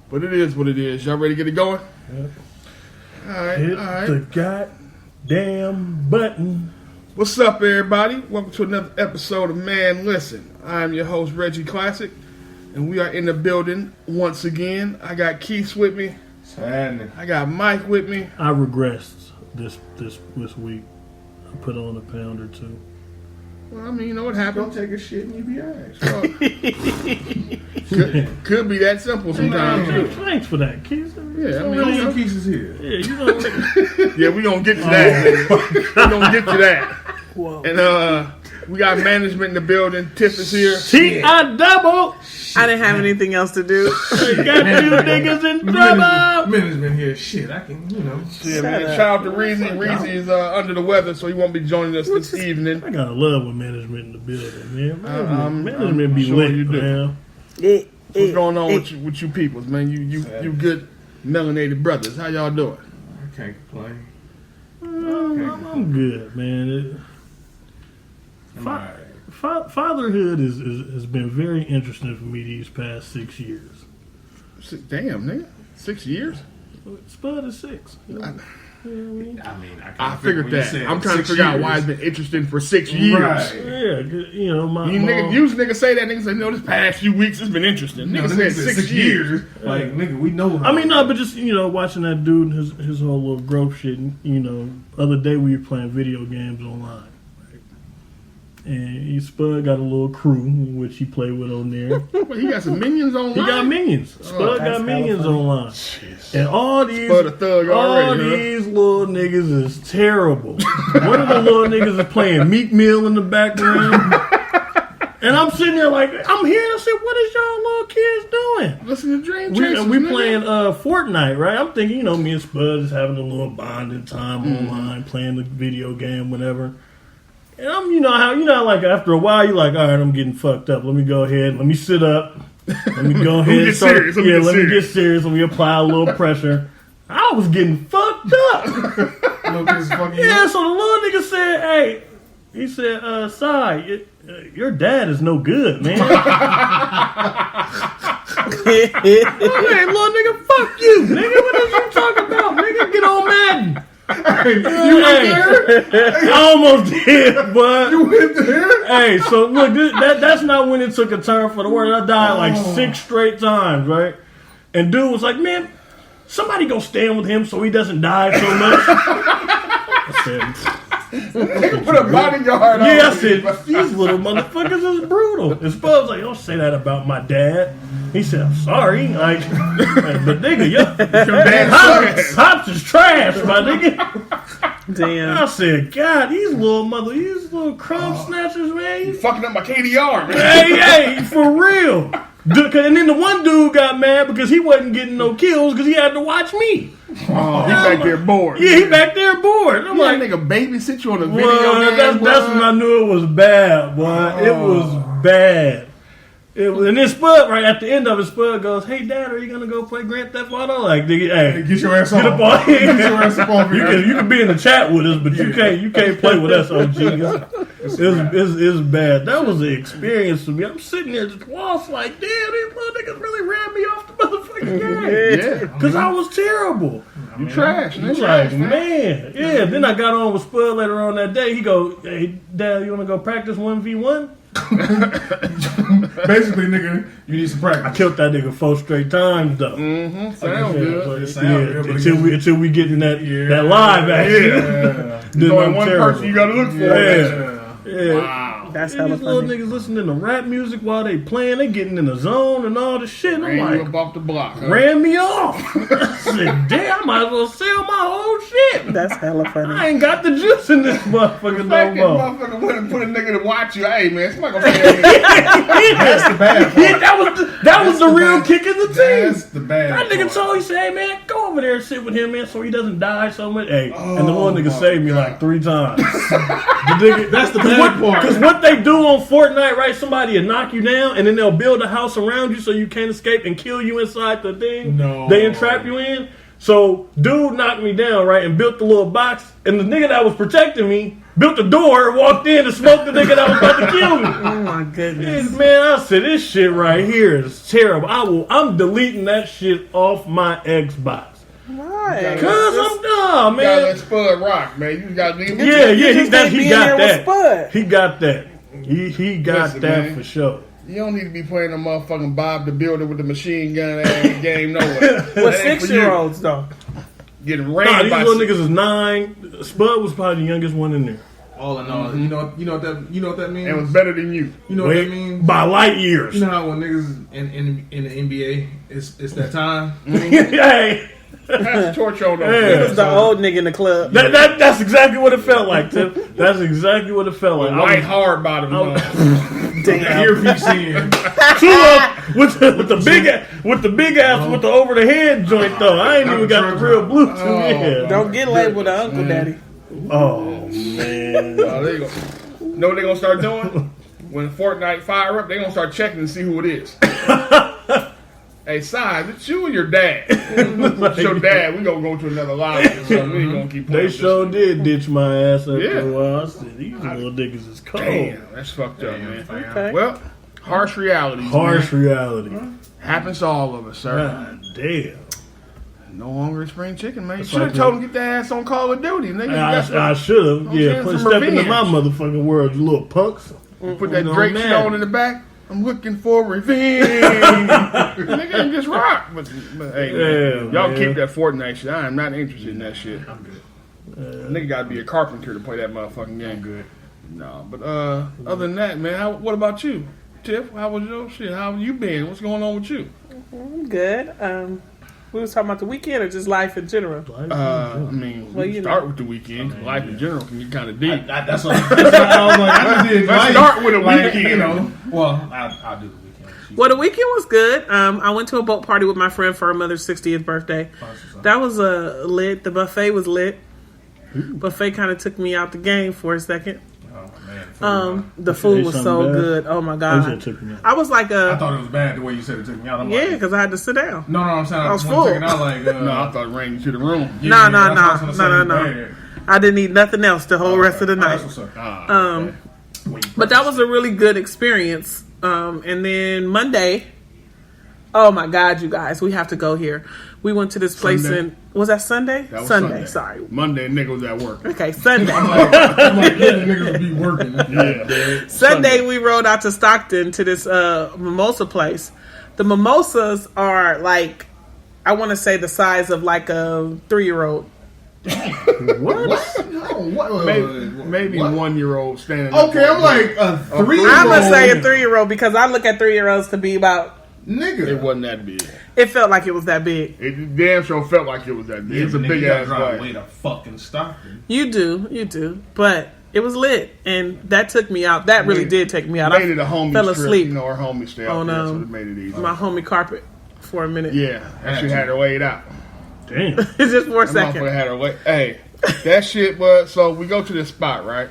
But it is what it is. Y'all ready to get it going? Yep. All right, Hit all right. the goddamn button. What's up, everybody? Welcome to another episode of Man Listen. I'm your host, Reggie Classic, and we are in the building once again. I got Keith with me. It's happening. I got Mike with me. I regressed this week. I put on a pound or two. Well, I mean, you know what Don't happened. take a shit and you be asked. Well, could be that simple sometimes, too. Thanks for that, Keith. Yeah, I mean, Really, you know, pieces here. Yeah, you know. yeah, we're going to get to that. We're going to get to that. Whoa. And we got management in the building. Tiff is here. T.I. double. I didn't have anything else to do. I got you niggas in trouble. Management here. Shit, I can, Yeah, man. Shout out to Reezy. Reezy is under the weather, so he won't be joining us this evening. I gotta love with management in the building, man. Management I'm be sure lit, you do. man. What's going on with you peoples, man? You good melanated brothers. How y'all doing? I can't complain. I'm good, man. I'm alright. Fatherhood has been very interesting for me these past 6 years. Damn, nigga. 6 years? Spud is 6. You know? I figured that. I'm trying to figure out why it's been interesting for 6 years. Right. Yeah, you know, my You mom, niggas say that. Niggas say, no, this past few weeks it's been interesting. No, Niggas said 6 years. Like, nigga, we know. I mean, no, but just, you know, watching that dude, his whole little growth shit. And, you know, other day we were playing video games online. And Spud got a little crew, which he played with on there. But he got some minions online. He got minions. Spud got minions online. Jeez. And all these, Spud a thug already, huh? these little niggas is terrible. One of the little niggas is playing Meat Meal in the background. And I'm sitting there like, I'm here. I said, what is y'all little kids doing? Listen to Dream Chasers. We playing Fortnite, right? I'm thinking, you know, me and Spud is having a little bonding time online, playing the video game, whatever. And I'm, you know how like after a while you're like, all right, I'm getting fucked up. Let me go ahead. Let me sit up. Let me go ahead. Let me get serious. Let me get serious. Let me apply a little pressure. I was getting fucked up. Yeah. So the little nigga said, "Hey," he said, "Sai, your dad is no good, man." Hey, little nigga, fuck you, nigga. What is you talking about, nigga? Get on Madden. You went there? I almost did, but You went there? hey, so look, that's not when it took a turn for the worse. I died like 6 straight times, right? And dude was like, "Man, somebody go stand with him so he doesn't die so much." I said, Put a bodyguard on. "Yeah," I said, "These little motherfuckers is brutal." And Spud was like, "Don't say that about my dad." He said, "I'm sorry." Like, but nigga, your dad Hops is trash, my nigga. Damn. I said, God, these little crumb snatchers, man. You fucking up my KDR, man. Hey, for real. And then the one dude got mad because he wasn't getting no kills because he had to watch me. Oh, he back there bored. Yeah, he back there bored. I'm Like, like, nigga babysit you on a video well, game. that's when I knew it was bad, boy. It was bad. And then Spud, right at the end of it, Spud goes, "Hey, Dad, are you gonna go play Grand Theft Auto?" Like, nigga, hey, Get your ass on. get up on here. Get your ass up on here. You can be in the chat with us, but you can't play with us, OG. It's bad. That was an experience for me. I'm sitting there just lost, like, damn, these little niggas really ran me off the motherfucking game. Yeah. Because I was terrible. You trash. I Man. was like, man. Yeah, then I got on with Spud later on that day. He go, "Hey, Dad, you want to go practice 1v1? Basically, nigga, you need some practice. I killed that nigga 4 straight times, though. Sound good. It sound good, but Until we get in that live action. Yeah. There's only one person you gotta look for. Yeah. Wow. That's And hella these little funny. niggas listening to rap music while they playing, they getting in the zone and all the shit. And Ran I'm you like, up off the block. Huh? ran me off. I said, damn, I might as well sell my whole shit. That's hella I funny. ain't got the juice in this motherfucker no Fact that more. motherfucker went and put a nigga to watch you. Hey man, somebody gonna say That's the bad part. Yeah, that was the real kick in the teeth. That's the bad That nigga part. told, he said, "Hey man, go over there and sit with him, man, so he doesn't die so much." Hey, and the Oh, one nigga my saved me God. like 3 times. That's the bad part. Because what they do on Fortnite, right? Somebody will knock you down, and then they'll build a house around you so you can't escape and kill you inside the thing. No. They entrap you in. So, dude knocked me down, right, and built the little box. And the nigga that was protecting me built the door, walked in, and smoked the nigga that was about to kill me. Oh my goodness. And, man, I said, this shit right here is terrible. I'm deleting that shit off my Xbox. Right. Cause I'm dumb, You gotta man. let Spud rock, man. You gotta leave him. Yeah, You just can't he be in got there with that. Spud. He got that. He got Listen, that man. for sure. You don't need to be playing the motherfucking Bob the Builder with the machine gun ass game nowhere. With 6-year-olds though. Getting Nah, rained these by little niggas is 9. Spud was probably the youngest one in there. All in all, you know what that means. and was better than you. You know what that means. By light years. You know how when niggas in the NBA, it's that time. Hey, Pass the torch on Yeah. them. It was the old nigga in the club. that's exactly what it felt like, Tim. That's exactly what it felt like. White hard bottom. Damn. Earpiece in. Two up with the big ass with the over the head joint though. I ain't even got the real Bluetooth. Yeah. Don't get labeled an Uncle Daddy. Oh man. There you go. Know what they gonna start doing? When Fortnite fire up, they gonna start checking to see who it is. Hey, Size, it's you and your dad. It's your dad. We gonna go to another live. So we ain't gonna keep playing. They sure did ditch my ass after Yeah. a while. I said, these little niggas is cold. Damn, that's fucked up, man. Okay. Well, harsh realities. Harsh man. reality. Happens to all of us, sir. God damn. No longer a spring chicken, man. You That's should have like told him to get their ass on Call of Duty. Nigga, that's I what, should have. I'm Yeah, saying, put some step into revenge. my motherfucking world, you little punks. put that You know, Drake man. shit on in the back. I'm looking for revenge. Nigga ain't just rock. But hey, man, Yeah, y'all man. keep that Fortnite shit. I am not interested in that shit. I'm good. Nigga got to be a carpenter to play that motherfucking game. Good. No, but other than that, man, what about you, Tiff? How was your shit? How have you been? What's going on with you? I'm good. We was talking about the weekend or just life in general. I mean, Well, we you start know. with the weekend. 'Cause life in general can get kind of deep. That's what I was like. I did. Let's start with a weekend. You know. Well, I'll do the weekend. Well, the weekend was good. I went to a boat party with my friend for her mother's 60th birthday. That was lit. The buffet was lit. Buffet kind of took me out the game for a second. Oh man. The food was so something bad? good. Oh my They god! said took me out. I was like, I thought it was bad the way you said it took me out. I'm yeah, like, because I had to sit down. no, I'm saying I was when full. checking out like. No, I thought it ran you to the room. No. that's what I was gonna say, bad. I didn't eat nothing else the whole rest of the Oh, night. that's what's up. Okay. But that was a really good experience. And then Monday, oh my God, you guys, we have to go here. We went to this place Sunday? in, was that Sunday? That was Sunday, sorry. Monday, nigga was at work. Okay, Sunday. I'm like, yeah, niggas would be working. Yeah. Sunday, we rode out to Stockton to this mimosa place. The mimosas are like, I want to say the size of like a 3-year-old. What? No, what? Maybe what? 1-year-old standing up. Okay, I'm like a 3-year-old. I'm going to say a 3-year-old because I look at 3-year-olds to be about, nigga. It wasn't that big. it felt like it was that big. It damn sure felt like it was that big. It's a big ass way guy. to fucking Stockton. You do. But it was lit. And that took me out. That really did take me out. Made it a homie fell trip. asleep You know, our homie stay out on, there, so it made it easy. my homie carpet for a minute. Yeah, that shit had her laid out. Damn. Just for a That second. motherfucker had her laid. Hey, that shit was. So we go to this spot, right?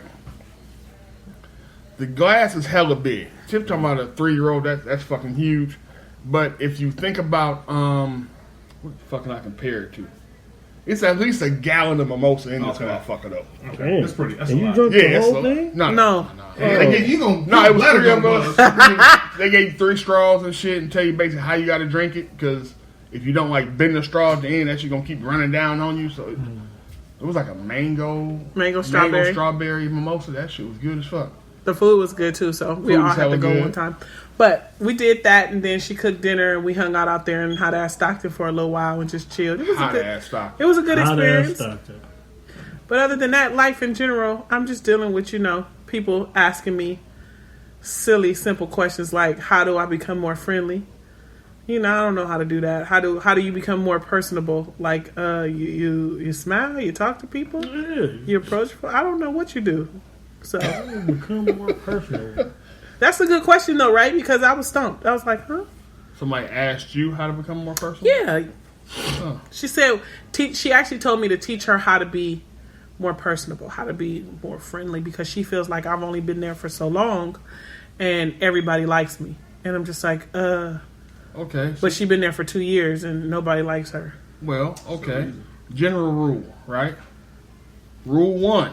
The glass is hella big. Tip talking about a 3-year-old. That's fucking huge. But if you think about what the fuck can I compare it to? It's at least a gallon of mimosa in this Okay. motherfucker though. Damn. That's pretty. That's And a you lot. drunk Yeah, the it's whole a- thing? No. They gave, You gonna no, it was bladder 3 of gonna us. bust. They gave you 3 straws and shit and tell you basically how you got to drink it because if you don't like bend the straw at the end, that shit gonna keep running down on you. So it was like a mango strawberry mimosa. That shit was good as fuck. The food was good too, so we Food all was had to hella go good. one time. But we did that, and then she cooked dinner, and we hung out there in hot ass Stockton for a little while and just chilled. It was Hot a good. ass stock. It was a good Hot ass experience. Stockton. But other than that, life in general, I'm just dealing with people asking me silly, simple questions like, "How do I become more friendly?" I don't know how to do that. How do you become more personable? Like, you smile, you talk to people, Yeah. you approach. I don't know what you do. So Become more personal. that's a good question, though, right? Because I was stumped. I was like, huh? Somebody asked you how to become more personal? Yeah. She said, she actually told me to teach her how to be more personable, how to be more friendly, because she feels like I've only been there for so long and everybody likes me. And I'm just like, Okay. but she's been there for 2 years and nobody likes her. Well, okay. General rule, right? Rule 1.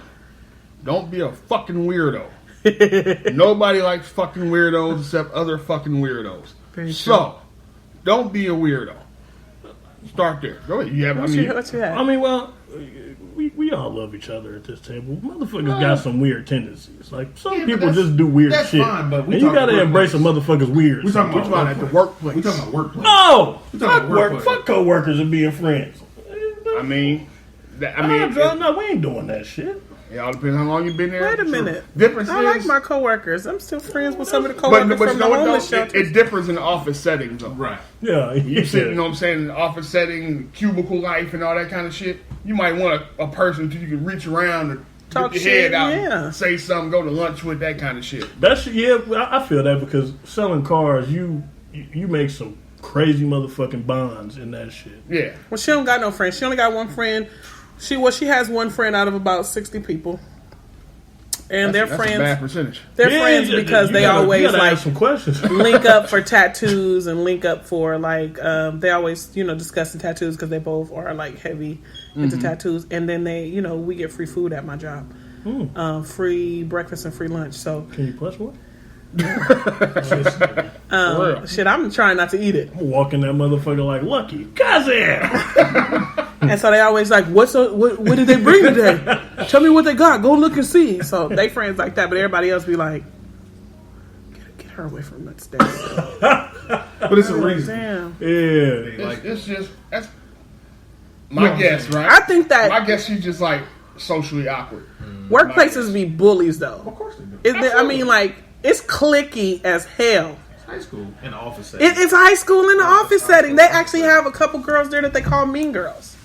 Don't be a fucking weirdo. Nobody likes fucking weirdos except other fucking weirdos. So, don't be a weirdo. Start there. Go ahead. You have, What you have? I mean, well, we all love each other at this table. Motherfuckers got some weird tendencies. Like, some people just do weird that's shit. fine, but we and you talking gotta embrace a workplace. motherfucker's weird. We talking about at the workplace. We talking about workplace. No! We talking Fuck about work. workplace. Fuck co-workers and being friends. I mean, No, we ain't doing that shit. it all depends how long you've been there. Wait a minute. Difference I is, like my coworkers. I'm still friends with some of the but coworkers you from the know what, homeless though? shelters. It differs in the office settings, though. Right. Yeah. You sit, you know what I'm saying, in the office setting, cubicle life, and all that kind of shit. You might want a person that you can reach around and Talk get your shit, head out, yeah. and say something, go to lunch with, that kind of shit. That's I feel that because selling cars, you make some crazy motherfucking bonds in that shit. Yeah. Well, she don't got no friends. She only got one friend. She has one friend out of about 60 people. And That's they're a friends. bad percentage. They're friends because they always you gotta like ask some questions. link up for tattoos and link up for like they always discuss the tattoos because they both are like heavy into tattoos. And then they we get free food at my job, free breakfast and free lunch. So Can you plus one? shit, I'm trying not to eat it. I'm walking that motherfucker like Lucky cousin. And so they always like, what did they bring today? Tell me what they got. Go look and see. So they friends like that, but everybody else be like, get her away from that stairs. But it's a reason. Damn. Yeah. It's just, that's my guess, right? I think that My guess she's just like socially awkward. workplaces be bullies though. Of course they do. I mean, like, it's cliquey as hell. It's high school in the office setting. It's high school in the office setting. They actually have a couple girls there that they call mean girls.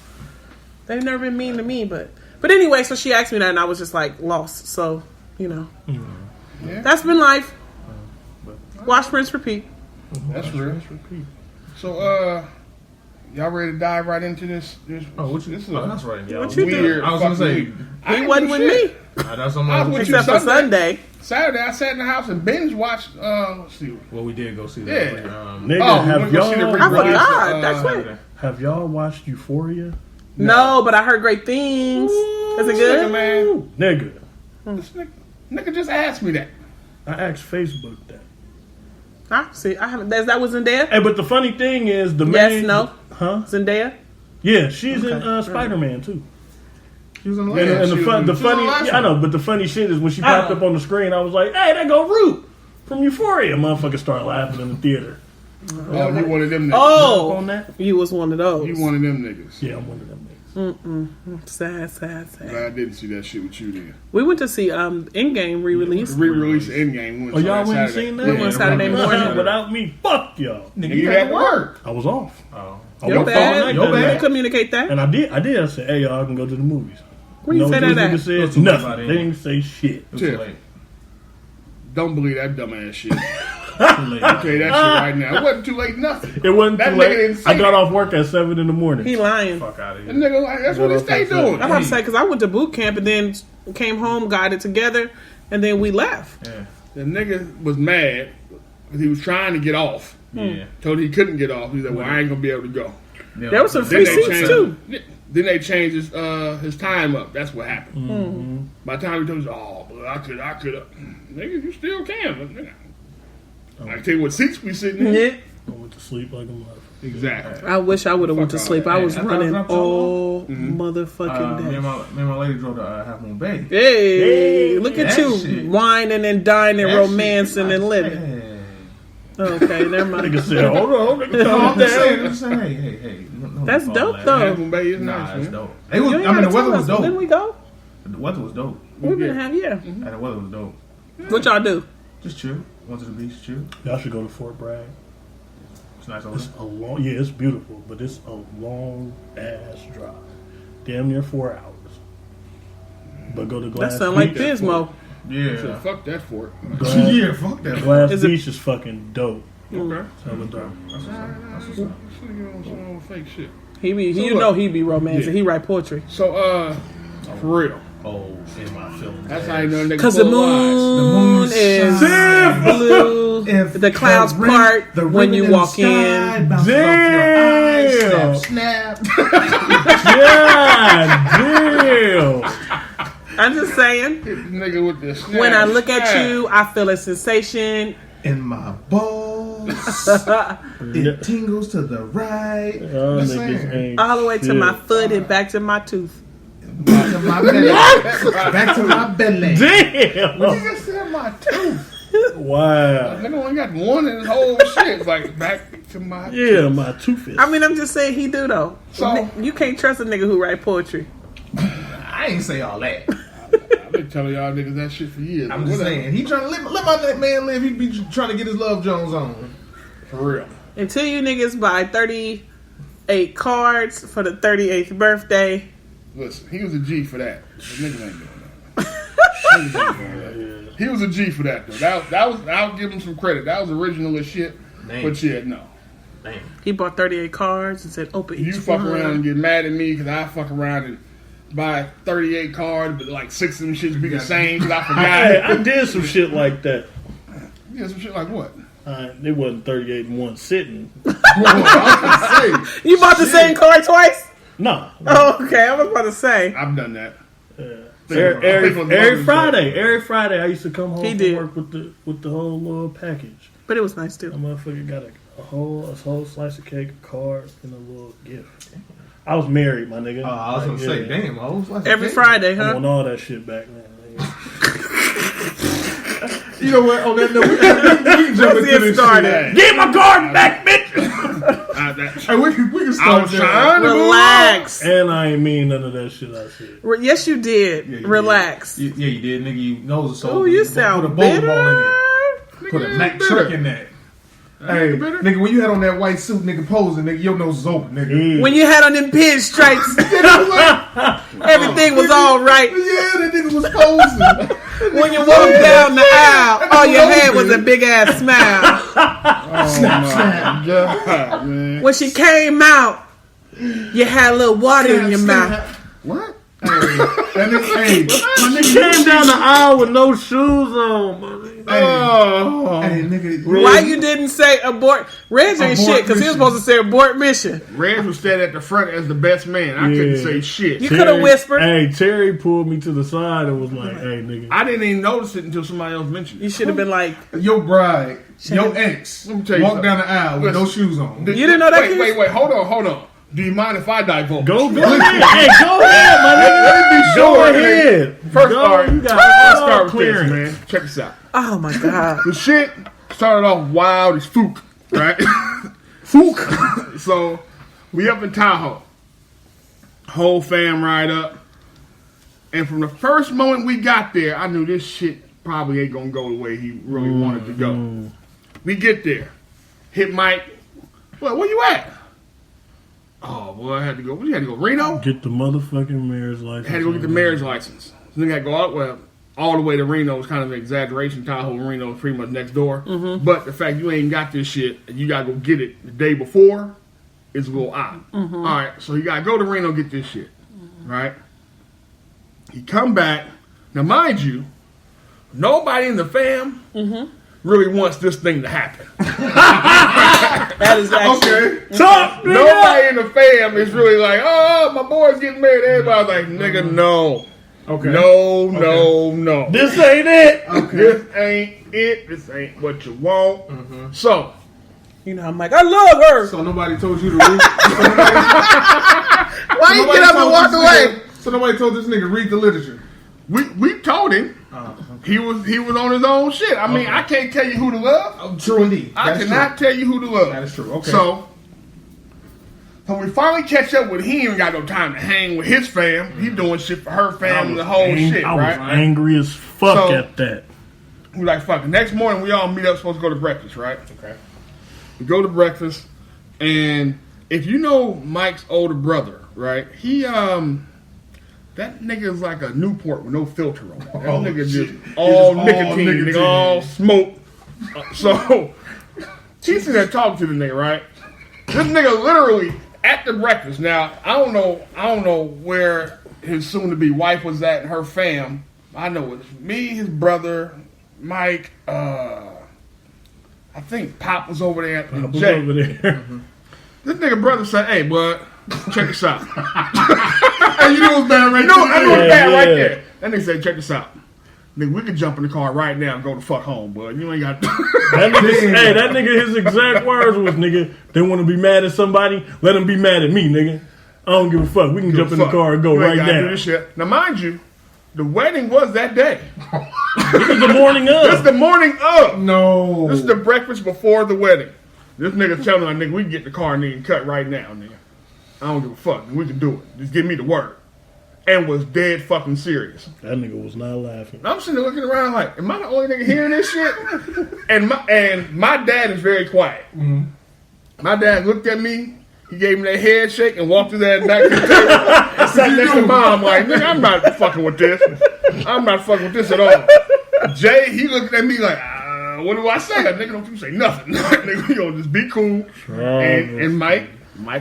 They've never been mean to me, but anyway, so she asked me that and I was just like lost. So, Yeah. that's been life. Wash, rinse, repeat. That's real. So, y'all ready to dive right into this? Oh, what you? This is That's right. Yeah. What you do? weird. I was gonna say. I He ain't wasn't do with shit. me. That's something I was with you Except for Sunday. Saturday, I sat in the house and binge watched. Let's see. Well, we did go see that. Yeah. Nigga, Oh, we have went to go see the y'all I re-release. forgot. That's right. have y'all watched Euphoria? No, but I heard great things. Is it Nigga, good? man. Nigga, This nigga just asked me that. I asked Facebook that. I see. I haven't. That was Zendaya. Hey, but the funny thing is the Yes, main, no. huh? Zendaya. Yeah, she's in Okay. Spider-Man too. She was in the And, last. and the She fun, the was in funny, last yeah, I one. know, but the funny shit is when she popped up on the screen, I was like, "Hey, that go Root from Euphoria." Motherfucker started laughing in the theater. Oh, you one of them niggas. Oh, On that? you was one of those. You one of them niggas. Yeah, I'm one of them niggas. Sad. Glad I didn't see that shit with you then. We went to see Endgame re-release. Re-release Endgame. Oh, y'all went and seen that? We went Saturday morning. Without me, fuck y'all. And you had to work. I was off. Oh. I Your worked all bad. night Your that bad. night. Communicate that. And I did. I said, "Hey, y'all, I can go to the movies." Where you say these that niggas at? said What's the movie nothing. about They it? didn't say shit. It was too Yeah. late. Don't believe that dumbass shit. Too late. I'll tell you that shit right now. It wasn't too late, nothing. It wasn't That too nigga late. didn't say I got that. off work at 7 in the morning. He lying. Fuck out of That here. nigga, like, that's what he stay doing. I'm about to say because I went to boot camp and then came home, got it together, and then we left. Yeah. The nigga was mad because he was trying to get off. Yeah. Told he couldn't get off. He said, well, I ain't going to be able to go. There was some Then free they seats changed, too. Then they changed his time up. That's what happened. By the time he told us, oh, but I could have. Nigga, you still can. Nigga. I can tell you what seats we sitting in. Yeah. I went to sleep like a mother. Exactly. I wish I would have went to Fuck all sleep. that. I was Hey, I thought running I dropped y'all all motherfucking Me day. and my lady drove to Half Moon Bay. Hey, look at that you, shit. whining and dining, That romancing shit, and living. Hey. Okay, never mind. Nigga said, "Hold on, nigga, No, calm I'm just saying. down." I'm just saying. Hey. No That's fault dope, in that. though. Half Moon Bay is Nah, nice, it's man. dope. It was, You ain't I mean, the gotta weather tell was us. Didn't dope. we go? The weather was dope. We've been having, yeah. And the weather was dope. What y'all do? Just chill. Went to the beach, chill. Y'all should go to Fort Bragg. It's nice over It's there. a long, yeah, it's beautiful, but it's a long ass drive, damn near 4 hours. But go to Glass That sound like Beach. Pismo. Yeah. Fuck that for it. Yeah, fuck that. Glass Is it- Beach is fucking dope. Okay. Tell the dope. That's what's up. That's what's up. This nigga on some old fake shit. He be, So you what? know, he be romancing. Yeah. He write poetry. So, for real. Oh, in my feelings. That's how you know nigga Cause the full of moon is blue. If The clouds the rain- part the when ribbon you in the walk sky in. bounces off your eyes. damn. Snap. God damn. I'm just saying. Nigga with this. When I look at you, I feel a sensation. In my balls. It tingles to the right. Oh, Just niggas saying. ain't All the way to shit. my foot and back to my tooth. Back to my belly. Back to my belly. Damn. You just said my tooth. Wow. Nigga only got one in his whole shit. It's like back to my Yeah, my tooth is. I mean, I'm just saying he do though. So- You can't trust a nigga who write poetry. I ain't say all that. I've been telling y'all niggas that shit for years. I'm just saying. He trying to let my man live. He be trying to get his Love Jones on. For real. Until you niggas buy 38 cards for the 38th birthday. Listen, he was a G for that. The nigga ain't doing that. Niggas ain't doing that. He was a G for that though. That was I'll give him some credit. That was original as shit. Damn. But yeah, no. Damn. He bought 38 cards and said, "Open each You fuck one." around and get mad at me because I fuck around and buy 38 cards, but like 6 of them shits be the same because I Hey, I forgot. did some shit like that. Yeah, some shit like what? It wasn't 38 in one sitting. I was gonna say, You bought the same card twice? No. Oh, okay. I was about to say. I've done that. Every Friday, I used to come home He from did. work with the whole little package. But it was nice too. That motherfucker got a whole slice of cake, a card, and a little gift. I was married, my nigga. I was gonna say, damn. I was like, Every Friday, I huh? want all that shit back, man. You know what? On that note, we can jump Let's into get this started. shit. Get my card back, bitch! Hey, we can I start was there. trying to Relax. And I ain't mean none of that shit I said. Yes, you did. Yeah, you Relax. did. Yeah, you did, nigga. You nose is so. Oh, you Put a sound bowling ball in bitter. it. Put a Mac bitter. truck in that. Hey, bitter. nigga, when you had on that white suit, nigga, posing, nigga, your nose is open, nigga. When you had on them pinstripes, everything was all right. Yeah, that nigga was posing. When you walked down the aisle, all you had was a big ass smile. snap. God, man. When she came out, you had a little water in your mouth. What? That nigga, hey, my She nigga, came down the aisle with no shoes on, man. Oh. hey, nigga, Why you didn't say abort? Reg ain't Abort shit because he was mission. supposed to say abort mission. Reg was standing at the front as the best man. I couldn't say shit. You could have whispered. Hey, Terry pulled me to the side and was like, "Hey, nigga." I didn't even notice it until somebody else mentioned You it. should have been like, your bride, your ex, Let me tell you walked something. down the aisle with no shoes on. you didn't know that? Wait, kid? wait. Hold on. Do you mind if I divulge? Go ahead. Hey, go ahead, my nigga. Let me be Go sure. ahead. First, Go, all right. you got Let's all start with clearance. this, man. Check this out. Oh my god. The shit started off wild as fook, right? Fook. So we up in Tahoe. Whole fam ride up. And from the first moment we got there, I knew this shit probably ain't gonna go the way he really wanted to go. We get there. Hit Mike. Well, where you at? Oh, boy, I had to go. You had to go Reno? Get the motherfucking mayor's license. Had to go get the marriage license. So then I had to go out, well, all the way to Reno was kind of an exaggeration. Tahoe and Reno is pretty much next door. But the fact you ain't got this shit and you got to go get it the day before is a little odd. All right, so you got to go to Reno get this shit, right? He come back. Now, mind you, nobody in the fam really wants this thing to happen. That is actually. Okay. Talk, nigga. Nobody in the fam is really like, oh, my boy's getting married. Everybody's like, nigga, no. Okay. No. This ain't it. This ain't it. This ain't what you want. So, You know, I'm like, I love her. So nobody told you to read. why you get up and walk away? So nobody told this nigga read the literature. We told him he was on his own shit. I mean, I can't tell you who to love. Oh, true indeed. I That's cannot tell you who to love. That is true. Okay. So we finally catch up with him. He ain't got no time to hang with his fam. He doing shit for her fam and the whole shit, I was right? angry as fuck So- at that. We like, fuck it. Next morning, we all meet up, supposed to go to breakfast, right? Okay. We go to breakfast, and if you know Mike's older brother, right? He, that nigga is like a Newport with no filter on it. That nigga just all nicotine, nigga, all smoke. So, he's sitting there talking to the nigga, right? This nigga literally at the breakfast. Now, I don't know where his soon-to-be wife was at and her fam. I know it's me, his brother, Mike, I think Pop was over there and Was Jay. over there. This nigga brother said, "Hey, bud, check this out." And you know what's bad right No, I know it's bad right Yeah. there. That nigga said, "Check this out. Nigga, we can jump in the car right now and go the fuck home, bud. You ain't got." That nigga, his exact words was, "Nigga, they want to be mad at somebody, let them be mad at me, nigga. I don't give a fuck. We can jump in the car and go You ain't right gotta do now." this shit. Now, mind you, the wedding was that day. This is the morning This is of. the morning of. No. This is the breakfast before the wedding. This nigga telling me, nigga, we can get the car and nigga cut right now, nigga. I don't give a fuck. We can do it. Just give me the word. And was dead fucking serious. That nigga was not laughing. I'm sitting there looking around like, am I the only nigga hearing this shit? And my dad is very quiet. Mm-hmm. My dad looked at me. He gave me that head shake and walked his ass back to the table and sat next to mom like, nigga, I'm not fucking with this. I'm not fucking with this at all. Jay, he looked at me like, what do I say? Nigga, don't you say nothing. Nigga, you gonna just be cool. And Mike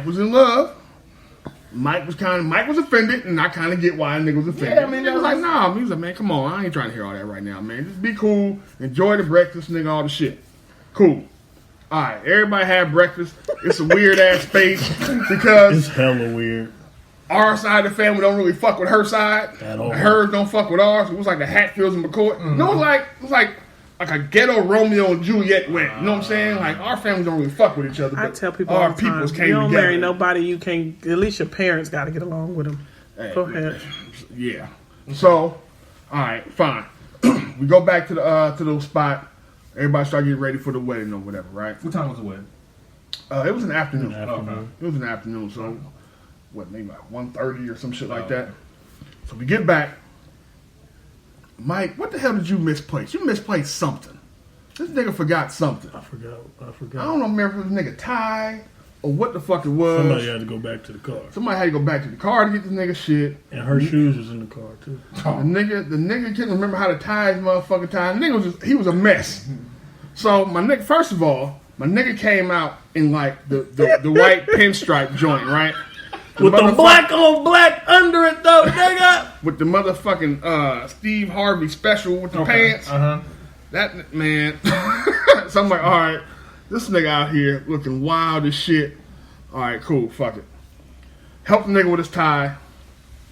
was in love. Mike was offended, and I kind of get why a nigga was offended. Yeah, I mean, I was like, nah, he was like, man, come on, I ain't trying to hear all that right now, man. Just be cool, enjoy the breakfast, nigga, all the shit. Cool. All right, everybody had breakfast. It's a weird ass space because It's hella weird. our side of the family don't really fuck with her side. At all. Hers don't fuck with ours. It was like the Hatfields and McCoy. No, it was like a ghetto Romeo and Juliet wedding. You know what I'm saying? Like our families don't really fuck with each other. I But tell people our all the time, peoples came you don't together. marry nobody you can't. At least your parents got to get along with them. Hey, Go ahead. Yeah. So, all right, fine. We go back to the spot. Everybody start getting ready for the wedding or whatever, right? What time was the wedding? It was an afternoon. Okay. It was an afternoon, so what, maybe like 1:30 or some shit like that. So we get back. Mike, what the hell did you misplace? You misplaced something. This nigga forgot something. I forgot. I don't know if it was a nigga tie or what the fuck it was. Somebody had to go back to the car. Somebody had to go back to the car to get this nigga shit. And her shoes was in the car, too. The nigga couldn't remember how to tie his motherfucking tie. The nigga he was a mess. So my nigga, first of all, my nigga came out in like the white pinstripe joint, right? With the black on black under it, though, nigga. With the motherfucking Steve Harvey special with the pants. Uh-huh. That man. So I'm like, all right, this nigga out here looking wild as shit. All right, cool, fuck it. Help the nigga with his tie.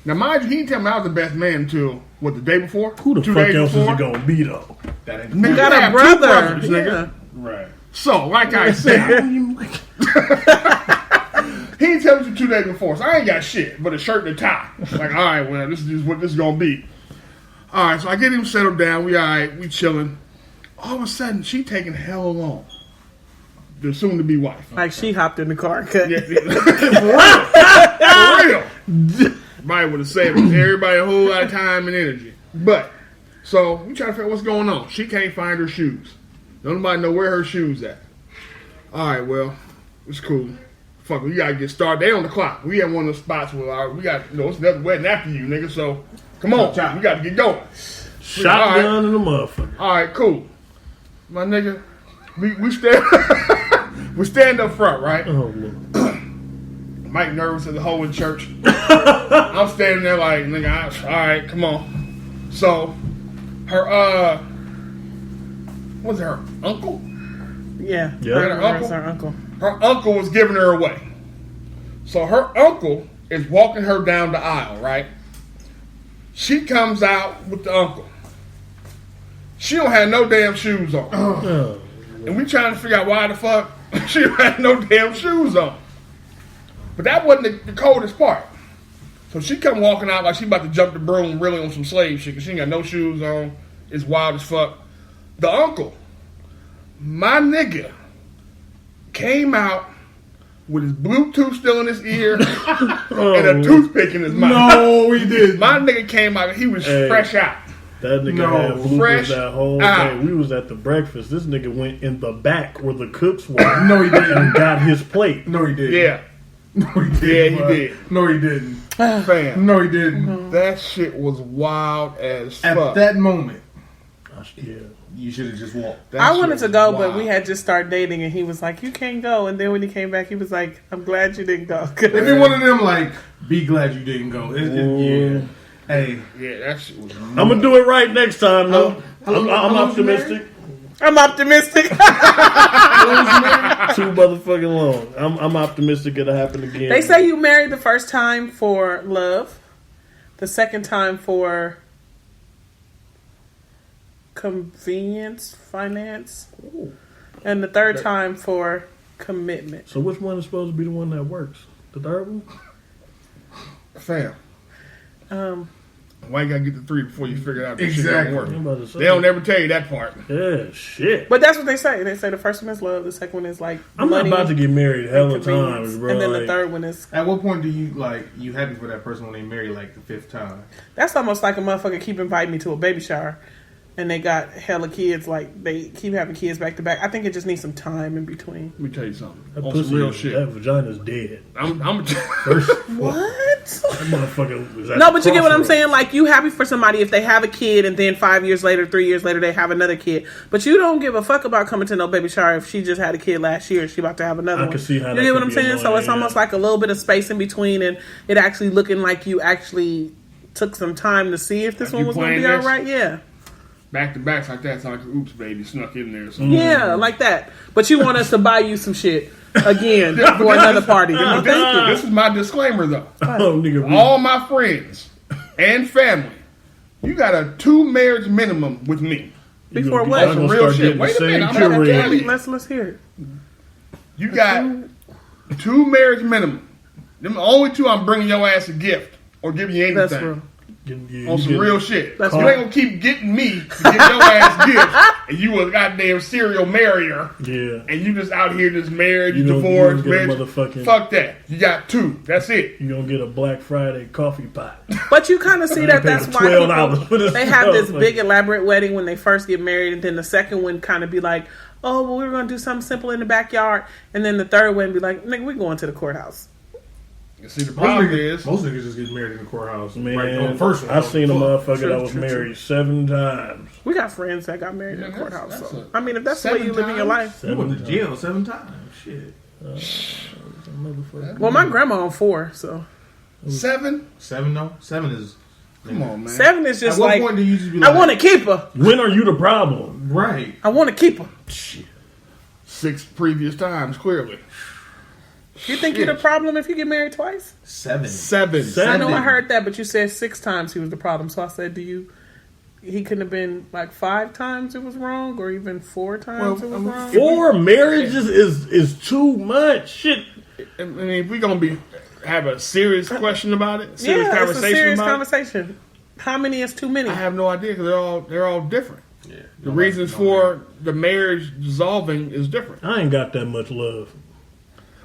Now, mind you, he didn't tell me I was the best man until, what, the day before? Who the 2 fuck days else is before? it gonna be, though? That ain't Nigga, Got I a have 2 brother. brothers, nigga. Yeah. right. So, like I said, he didn't tell me till 2 days before, so I ain't got shit but a shirt and a tie. Like, all right, well, this is what this is gonna be. All right, so I get him settled down. We all right, we chilling. All of a sudden, she taking hella long. The soon-to-be wife. Like she hopped in the car and cut. Yeah, for real. Might would have saved everybody a whole lot of time and energy. But, so, we trying to figure out what's going on. She can't find her shoes. Nobody know where her shoes at. All right, well, it's cool. Fuck, we gotta get started. They on the clock. We at one of the spots where we got, it's another wedding after you, nigga. So, come on, we got to get going. Shotgun and the motherfucker. All right, cool. My nigga, we stand, we stand up front, right? Oh, Lord. Mike nervous as a hoe in church. I'm standing there like, nigga, all right, come on. So, her, was it her uncle? Yeah. Yeah. I Her remember uncle? it's her uncle. Her uncle was giving her away. So her uncle is walking her down the aisle, right? She comes out with the uncle. She don't have no damn shoes on. Oh. And we trying to figure out why the fuck she don't have no damn shoes on. But that wasn't the coldest part. So she come walking out like she about to jump the broom really on some slave shit because she ain't got no shoes on. It's wild as fuck. The uncle, my nigga, came out with his Bluetooth still in his ear and a toothpick in his mouth. No, he did. My nigga came out, he was fresh out. That nigga No, had bloopers fresh that whole out. day. We was at the breakfast. This nigga went in the back where the cooks were. No, he didn't. And got his plate. No, he didn't. Yeah, No, he didn't. Yeah, he bro. did. No, he didn't. fam. No, he didn't. That shit was wild as At fuck. that moment, Yeah. you should have just walked. That I shit wanted to was go, wild. but we had just started dating, and he was like, "You can't go." And then when he came back, he was like, "I'm glad you didn't go." If you're one of them, like, be glad you didn't go. Yeah. Hey, Yeah, that shit was. I'm gonna do it right next time, though. I'm how long was you optimistic. I'm optimistic. 2 motherfucking long. I'm optimistic it'll happen again. They say you married the first time for love, the second time for convenience, finance, and the third time for commitment. So which one is supposed to be the one that works? The third one? Fam. Why you gotta get the 3 before you figure out this shit don't Exactly. work? I'm about to say. They don't ever tell you that part. Yeah, shit. But that's what they say. They say the first one is love, the second one is like I'm money not about to get married hella and convenience, times, bro. and then the Like, third one is At what point do you you happy for that person when they marry like the 5th time? that's almost like a motherfucker keep inviting me to a baby shower, and they got hella kids. Like they keep having kids back to back. I think it just needs some time in between. Let me tell you something. that On pussy, some real shit. that vagina's dead. I'm First, What? that motherfucker was at No, the but you get what I'm crossroads. saying. Like you happy for somebody if they have a kid, and then 5 years later, 3 years later, they have another kid. But you don't give a fuck about coming to no baby shower if she just had a kid last year. She about to have another I one. can see how you that get what could I'm be saying. So annoying, it's almost like a little bit of space in between, and it actually looking like you actually took some time to see if this Like one you was going to be planned all this? right. Yeah. back to backs like that. It's like oops, baby, snuck in there. So. Yeah, like that. But you want us to buy you some shit again for another party. No, This, thank you. this is my disclaimer though. Oh, nigga, All my friends and family, you got a 2 marriage minimum with me. Before you what? On some real shit. Wait a minute, I'm not gonna tell you. Let's hear it. You got 2 marriage minimum. Them the only 2 I'm bringing your ass a gift or giving you That's anything. real. On some real shit. That's You right. ain't gonna keep getting me to give your ass gifts, and you a goddamn serial marrier, Yeah. and you just out here just married, you You gonna- divorced, you gonna married. get a motherfucking- Fuck that. You got 2. That's it. You gonna get a Black Friday coffee pot. But you kind of see that that's why $12 for people, this they have this stuff. big elaborate wedding when they first get married, and then the second one kind of be like, oh, well, we were going to do something simple in the backyard, and then the third one be like, nigga, we going to the courthouse. You see, the problem is, Most niggas just get married in the courthouse. Man, right on the first one. I seen a motherfucker True, that was true, married 7 times. We got friends that got married in the Yeah, courthouse. that's So. a- I mean, if that's the way 7 you live in your times? life. You went to jail 7 times. Shit. Motherfucker. Well, my grandma on 4, so 7. 7 though. 7 is. Come on, man. 7 is At just what like, point do you just be I like, want to keep her. When are you the problem? right? I want to keep her. 6 previous times, clearly. You think you're the problem if you get married twice? 7. 7. I know I 7. heard that, but you said 6 times he was the problem. So I said, he couldn't have been like 5 times it was wrong, or even 4 times it was wrong? 4 marriages is too much. Shit. I mean, if we gonna have a serious question about it, serious Yeah, it's a conversation serious about conversation. How many is too many? it, I have no idea because they're all different. Yeah. The reasons for the marriage dissolving is different. I ain't got that much love.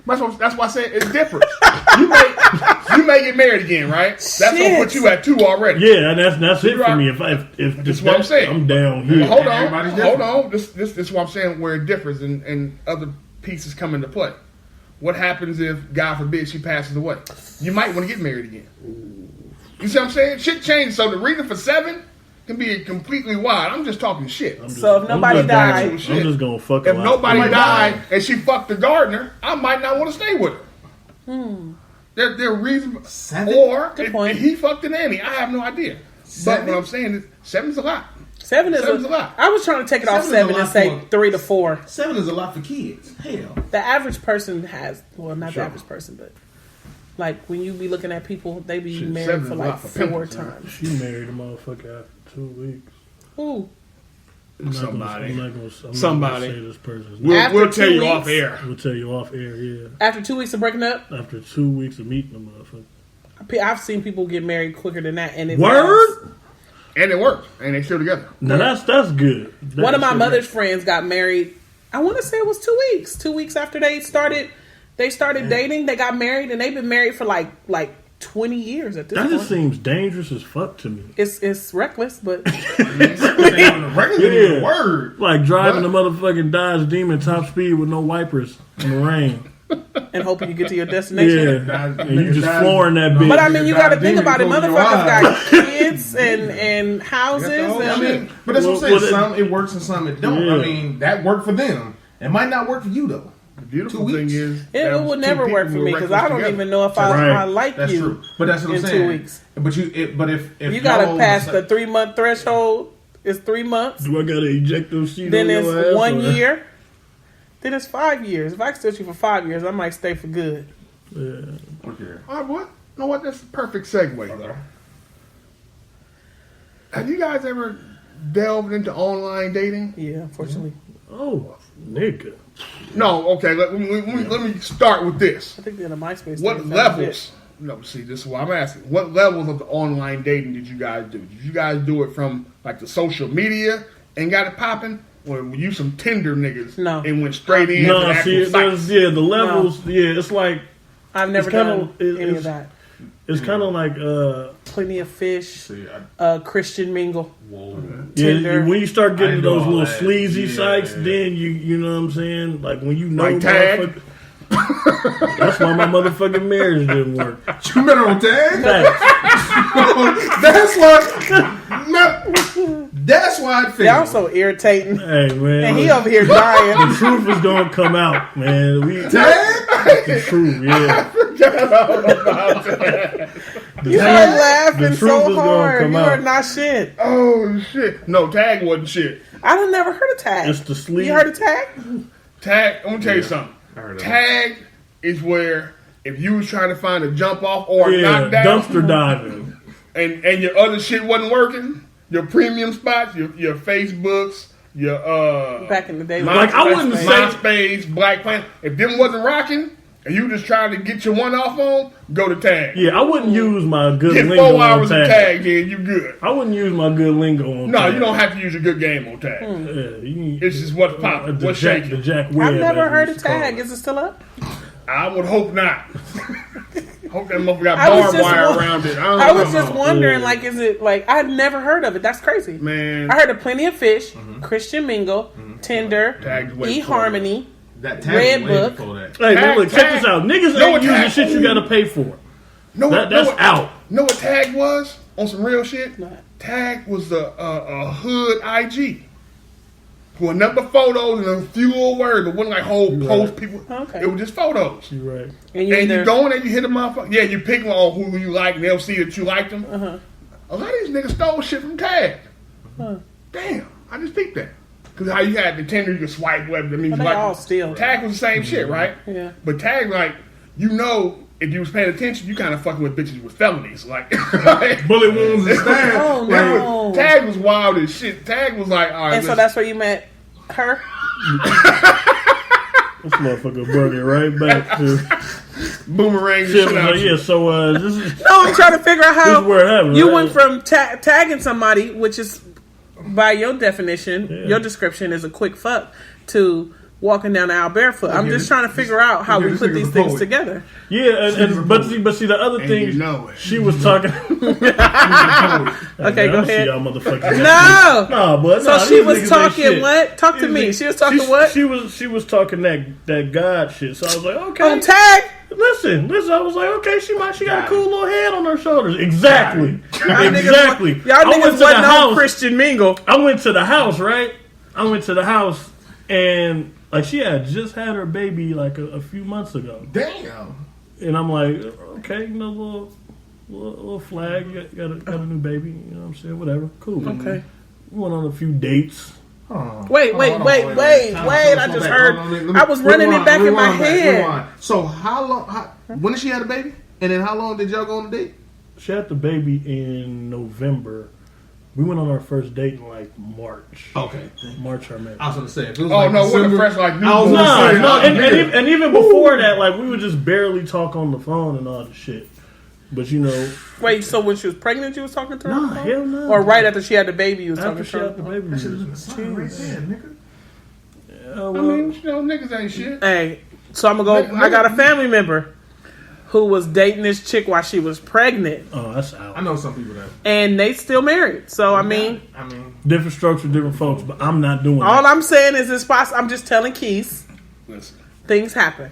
That's why I say it's different. you may get married again, right? That's gonna Shit. put you at 2 already. Yeah, and that's it for Right. me. If That's what I'm saying. I'm down Well, here. hold Everybody's on, different. hold on. This is what I'm saying where it differs and other pieces come into play. What happens if, God forbid, she passes away? You might want to get married again. You see what I'm saying? Shit changes. So the reason for 7 can be completely wide. I'm just talking shit. So if nobody died, I'm just gonna fuck If a lot. nobody Like, died and she fucked the gardener, I might not want to stay with her. They're reasonable. 7? Or Good if point. he fucked an Annie. I have no idea. 7? But what I'm saying is 7's a lot. 7 is Seven's a lot. I was trying to take it off 7 is a 7 and lot say for- 3 to 4. 7 is a lot for kids. Hell. The average person has, well, not Sure. the average person, but like when you be looking at people, they be Shit, married 7 for is a like lot for 4 pimples, man. times. She married a motherfucker after 2 weeks. Ooh, I'm not Somebody. gonna Somebody. say this person's name. We'll After tell 2 you off weeks? air. We'll tell you off air. Yeah, after 2 weeks of breaking up, after 2 weeks of meeting the motherfucker. I've seen people get married quicker than that, and it Word. And it worked. And they still together. Now that's good. One of my That's mother's friends got married. I want to say it was 2 weeks. 2 weeks after they started dating. They got married, and they've been married for like 20 years at this That point. just seems dangerous as fuck to me. It's reckless, but Regular Yeah. word. Like driving a motherfucking Dodge Demon top speed with no wipers in the rain. and hoping you get to your destination. Yeah, and you just flooring that bitch. But I mean, you got to Dodge think Demon about it. close your Motherfuckers eyes. got kids and houses. Got the whole And, I shit. mean, but that's what I'm Well, saying. well, Some it works and some it don't. Yeah. I mean, that worked for them. It might not work for you though. The beautiful 2 weeks. thing is, it that was would 2 never people work for who me were because reckless I don't together. even know if Right. I like That's you. true. But that's what I'm in saying. 2 weeks. But if You got to y'all pass was the like- 3 month threshold. It's 3 months. Do I got to eject those seat Then on it's your ass? 1 year. Then it's 5 years. If I can still you for 5 years, I might stay for good. Yeah. Okay. All right, what? You know what? That's a perfect segue, though. Have you guys ever delved into online dating? Yeah, unfortunately. Oh, nigga. No. Okay. Let me start with this. I think they're in a MySpace. What thing, that was levels? No, see, this is what I'm asking. What levels of the online dating did you guys do? Did you guys do it from like the social media and got it popping, or were you some Tinder niggas No. and went straight in? No, to the see, actual site? there's, the levels, it's like, it. I've never It's kinda- done any of that. it's kind of like, Plenty of fish. See, Christian mingle. whoa. Tinder. when you start I getting didn't those know little all that. sleazy Yeah. sites, then you know what I'm saying? Like when you know, Like Tag? motherfucker- that's why my motherfucking marriage didn't work. You met her on tag? Facts. That's why it Y'all failed. so irritating. Hey man, And he over here dying. the truth is gonna come out, man. Tag? The truth, yeah. You are laughing the truth so is gonna hard. come You out. are not shit. Oh shit! No, Tag wasn't shit. I done never heard of tag. It's the sleeve. You heard of tag? Tag. I'm gonna tell you something. I heard of Tag is where if you was trying to find a jump off or a Yeah, knockdown, dumpster diving. and your other shit wasn't working, your premium spots, your Facebooks, your Back in the day. Like, I wouldn't MySpace. say- MySpace, Black Planet. If them wasn't rocking and you just trying to get your one off on, go to Tag. Yeah, I wouldn't use my good Get lingo 4 on hours of tag. Tag, then you good. I wouldn't use my good lingo on No, tag. you don't have to use your good game on Tag. Yeah, you, It's just what's popping, the what's Jack, shaking. the Jack Webb. I've never as we heard used of to call tag. it. Is it still up? I would hope not. Hope that motherfucker got I was barbed just wire wa- around it. I was just know. wondering, Yeah. like, is it like I'd never heard of it? That's crazy. Man, I heard of Plenty of Fish, Christian Mingle, Tinder, Tag's way before eHarmony. That tag Red was way Book. before that. Hey, Tag, look, check tag. this out. Niggas Know ain't what using tag- shit you gotta pay for. That's out. Know what Tag was on some real shit? What? Tag was a hood IG. With number photos and a few little words, but wasn't like whole You post right. people. Okay. It was just photos. You right. And you And either you go in there, you hit a motherfucker. Yeah, you pick on who you like, and they'll see that you liked them. A lot of these niggas stole shit from Tag. Damn, I just think that. Because how you had the Tinder, you could swipe web. That means But you they like all steal. Tag was the same shit, right? Yeah. But Tag, like, you know, if you was paying attention, you kind of fucking with bitches with felonies. Like, Bullet wounds and stabs. Oh no! Tag was wild as shit. Tag was like, all right, And so listen. that's where you met her. This motherfucker brought it right back to boomerang the shit. shit out Like, you. yeah, so this is No, I'm trying to figure out this how is where it happened. you right? went from tagging somebody, which is by your definition, your description is a quick fuck, to walking down the aisle barofoot. I'm just trying to figure out how we this put nigga's these a things poet. together. Yeah, but see the other And thing you know it. she was talking. Okay, go ahead. Y'all motherfuckers. No. No, but So no, she these was niggas ain't talking shit. what? Talk to These me. niggas- She was talking what? She was talking that God shit. So I was like, okay. On tag. Listen. I was like, okay, she got a cool little head on her shoulders. Exactly. Exactly. Y'all I went niggas to the wasn't on house. Christian Mingle. I went to the house, right? I went to the house, and like she had just had her baby like a few months ago, Damn. and I'm like, okay, you know, little flag, you got a new baby, you know what I'm saying? Whatever, cool. Okay. We went on a few dates. Wait. I just heard. I was running it back in my head. So how long? When did she have the baby? And then how long did y'all go on the date? She had the baby in November. We went on our first date in like March. Okay. March or May. I was gonna say. If it was Oh, like no, what a December- fresh, like, I was newborn. gonna say, No, yeah. and even before that, like we would just barely talk on the phone and all the shit. But you know, Wait, so when she was pregnant, you was talking to her? no, on the phone? hell no. Or right after she had the baby, you was after talking she to her? had the baby. That should have been a sign right there, nigga. Yeah, I mean, you know, niggas ain't shit. Hey, so I'm gonna go. I got a family member who was dating this chick while she was pregnant, oh, that's out. I know some people that. and they still married. So I mean, Different strokes for different folks, but I'm not doing all that. I'm saying is it's possible. I'm just telling Keith, Listen, things happen.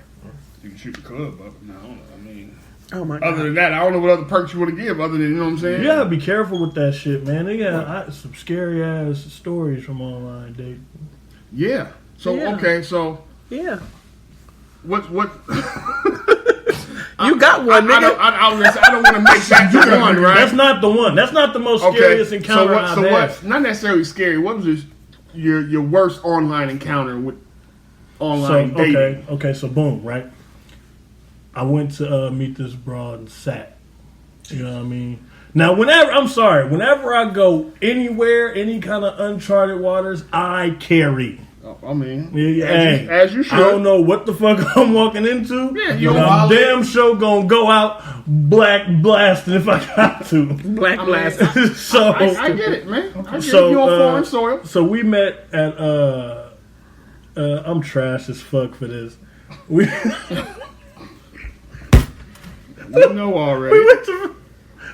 you can shoot the club up. No, I mean, Oh my other god. than that, I don't know what other perks you want to give. Other than, you know what I'm saying? You gotta be careful with that shit, man. They got some scary ass stories from online dating. Yeah. So Yeah. okay, so Yeah. what? You got one, nigga. I don't want to make that the one, right? That's not the one. That's not the most scariest encounter I've had. What's not necessarily scary? What was your worst online encounter with online dating? Okay, so boom, right? I went to meet this broad and sat. You know what I mean? Now, whenever I go anywhere, any kind of uncharted waters, I carry. I mean, as you should. I don't know what the fuck I'm walking into. Yeah, I'm damn sure gonna go out black blasting if I got to. Black blasting. So I get it, man. I get it. You on foreign soil. So we met at I'm trash as fuck for this. We know already.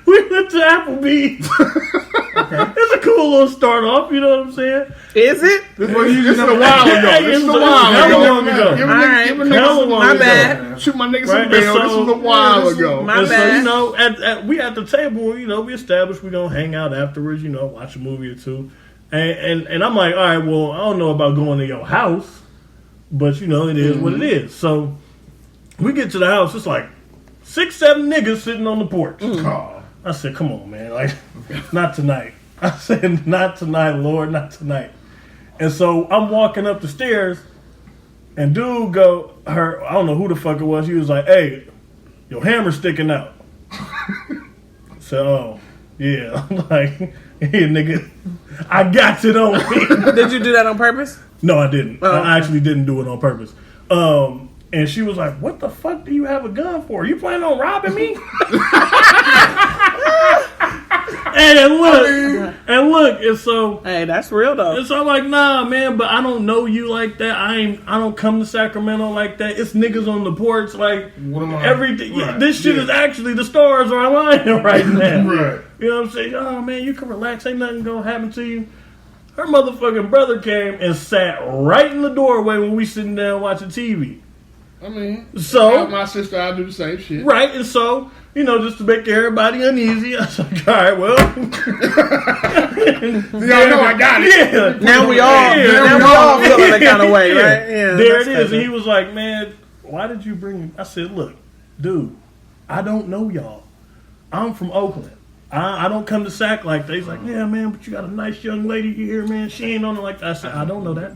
We went to Applebee's. Okay. It's a cool little start off, you know what I'm saying? Is it? This is a while ago. This is a while ago. My bad. Shoot my niggas some bail. This was a while ago. My bad. So, we at the table, we established we're going to hang out afterwards, watch a movie or two. And I'm like, all right, well, I don't know about going to your house, but, it is what it is. So we get to the house, it's like 6-7 niggas sitting on the porch. I said, come on, man. Like, not tonight. I said, not tonight, Lord, not tonight. And so I'm walking up the stairs, and dude I don't know who the fuck it was. He was like, hey, your hammer's sticking out. So, yeah. I'm like, here, nigga, I got it on me. Did you do that on purpose? No, I didn't. Oh, I actually didn't do it on purpose. And she was like, what the fuck do you have a gun for? Are you planning on robbing me? and look, and so... Hey, that's real, though. And so I'm like, nah, man, but I don't know you like that. I don't come to Sacramento like that. It's niggas on the porch, like, everything. Right. This shit is actually, the stars are aligning right now. Right. You know what I'm saying? Oh, man, you can relax. Ain't nothing gonna happen to you. Her motherfucking brother came and sat right in the doorway when we sitting down watching TV. I mean, so my sister, I do the same shit. Right, and so, just to make everybody uneasy, I was like, all right, well. Y'all know I got it. Yeah. Now we all feeling that kind of way, right? Yeah, there it is. And he was like, man, why did you bring me? I said, look, dude, I don't know y'all. I'm from Oakland. I don't come to Sac like that. He's like, yeah, man, but you got a nice young lady here, man. She ain't on it like that. I said, I don't know that.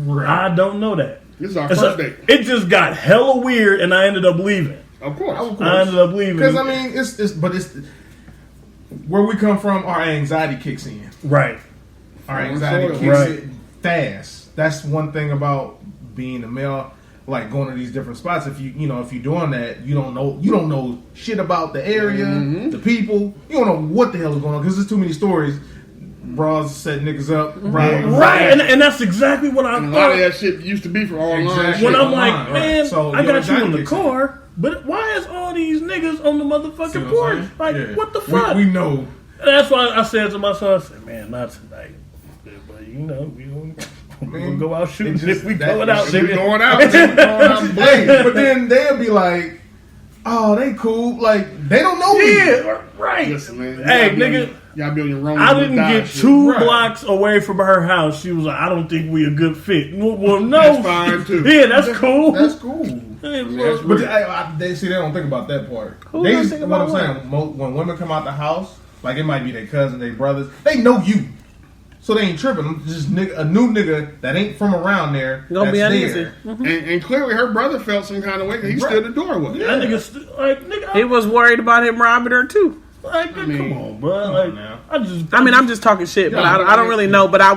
Right. I don't know that. This is our first date. It just got hella weird, and I ended up leaving. Of course. I ended up leaving. Because, I mean, it's where we come from, our anxiety kicks in. Right. Our anxiety kicks in fast. That's one thing about being a male, like going to these different spots. If if you're doing that, you don't know shit about the area, the people. You don't know what the hell is going on because there's too many stories. Bras set niggas up, right? And that's exactly what I thought. A lot of that shit used to be for online. Exactly. When I'm like, man, so, I got you in the car, but why is all these niggas on the motherfucking porch? Like, what the fuck? We know. And that's why I said to my son, I said, man, not tonight. But we'll go out shooting if we going out. Going out. But then they'll be like, oh, they cool. Like, they don't know me. Yeah, right. Listen, man. Hey, nigga. Y'all be on your own. I didn't get 2 blocks away from her house. She was like, I don't think we a good fit. Well, no. That's fine, too. Yeah, that's cool. That's cool. Hey, but they don't think about that part. What I'm saying, when women come out the house, like it might be their cousin, their brothers, they know you. So they ain't tripping. Just a new nigga that ain't from around there. Gonna be uneasy. Mm-hmm. And clearly her brother felt some kind of way because he stood at the doorway. Yeah. That nigga, he was worried about him robbing her too. Like, come on, bro. Like, I'm just talking shit, but I don't really know. But I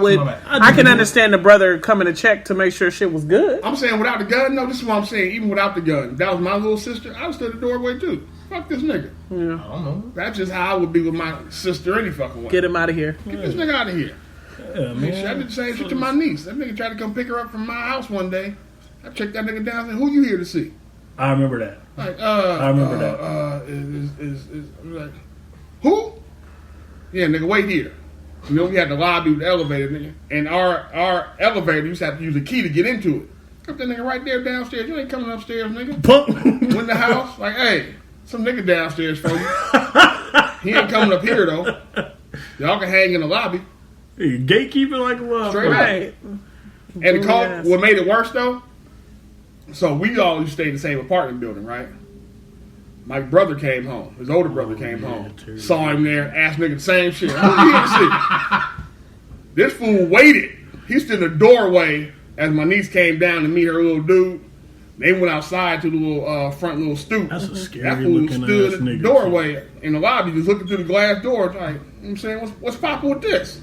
can understand the brother coming to check to make sure shit was good. I'm saying without the gun, no, this is what I'm saying. Even without the gun, if that was my little sister, I would stood at the doorway too. Fuck this nigga. Yeah. I don't know. That's just how I would be with my sister any fucking way. Get him out of here. Get this nigga out of here. Yeah, man. I did the same shit to my niece. That nigga tried to come pick her up from my house one day. I checked that nigga down and said, who you here to see? I remember that. Like, I remember that. I'm like, who? Yeah, nigga, wait here. We had the lobby with the elevator, nigga. And our elevator, you used to have to use a key to get into it. Got that nigga right there downstairs. You ain't coming upstairs, nigga. Went in the house, like, hey, some nigga downstairs for you. He ain't coming up here, though. Y'all can hang in the lobby. Hey, gatekeeping like a love. Straight right. And what made it worse, though, so we all used to stay in the same apartment building, right? My brother came home. His older brother came home. Terry. Saw him there. Asked nigga the same shit. Who you here to see? This fool waited. He stood in the doorway as my niece came down to meet her little dude. They went outside to the little front little stoop. That's a scary That fool looking stood ass in the nigga. doorway in the lobby, just looking through the glass door. Like, you know what I'm saying, what's popping with this?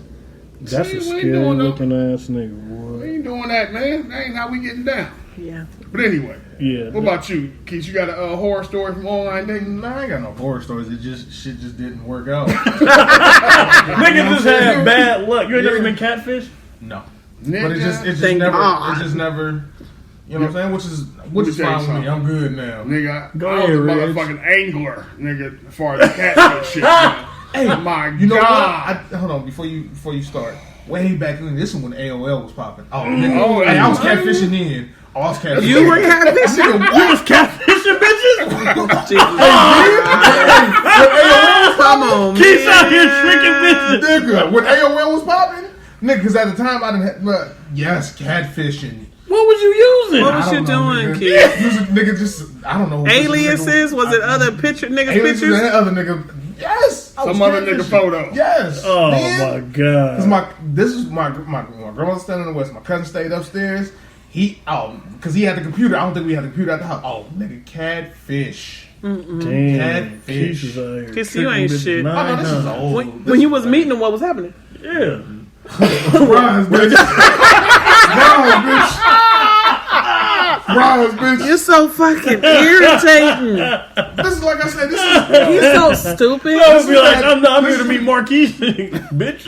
That's See, a we ain't scary doing no- looking ass nigga, We boy. ain't doing that, man. That ain't how we getting down. Yeah. But anyway, Yeah. what about you, Keith? You got a horror story from online dating? Nah, I ain't got no horror stories. Shit just didn't work out. Niggas just had bad luck. You ain't never been catfish? No, Nigga, but it just Thank never. God. It just never. You know what I'm saying? Which is tell you fine with me. I'm something. good now. nigga, Go I was a ahead, Reg. motherfucking angler, nigga, as far as the catfish shit. Man. Hey, My you know God. what? Hold on, before you start. Way back then, this is when AOL was popping. Oh, nigga. Oh, Hey, I was that's catfishing then. I was catfishing. You were catfishing? You was catfishing bitches? Come on, Keith's out here man. tricking bitches. Nigga, when AOL was popping, nigga, because at the time I didn't have, yes, catfishing. What was you using? What was I you don't know, doing, nigga. kid? Using, nigga, just, I don't know. who this Aliases? nigga Was it other picture niggas' Aliases pictures? and other nigga. Yes. I was Some other nigga catfishing. photo. Yes. Oh man. my god. This is my grandmother standing in the west. My cousin stayed upstairs. Because he had the computer. I don't think we had the computer at the house. Oh, nigga, catfish. Damn. Catfish. Keith is out here Kiss, you tricking ain't bitches shit. Oh, no, this is 9 old. When you was meeting them, what was happening? Yeah. Rise, bitch. Rise, bitch. Rise, bitch. You're so fucking irritating. This is like I said. This is He's so stupid. I would be like, I'm here to meet Marquise, bitch.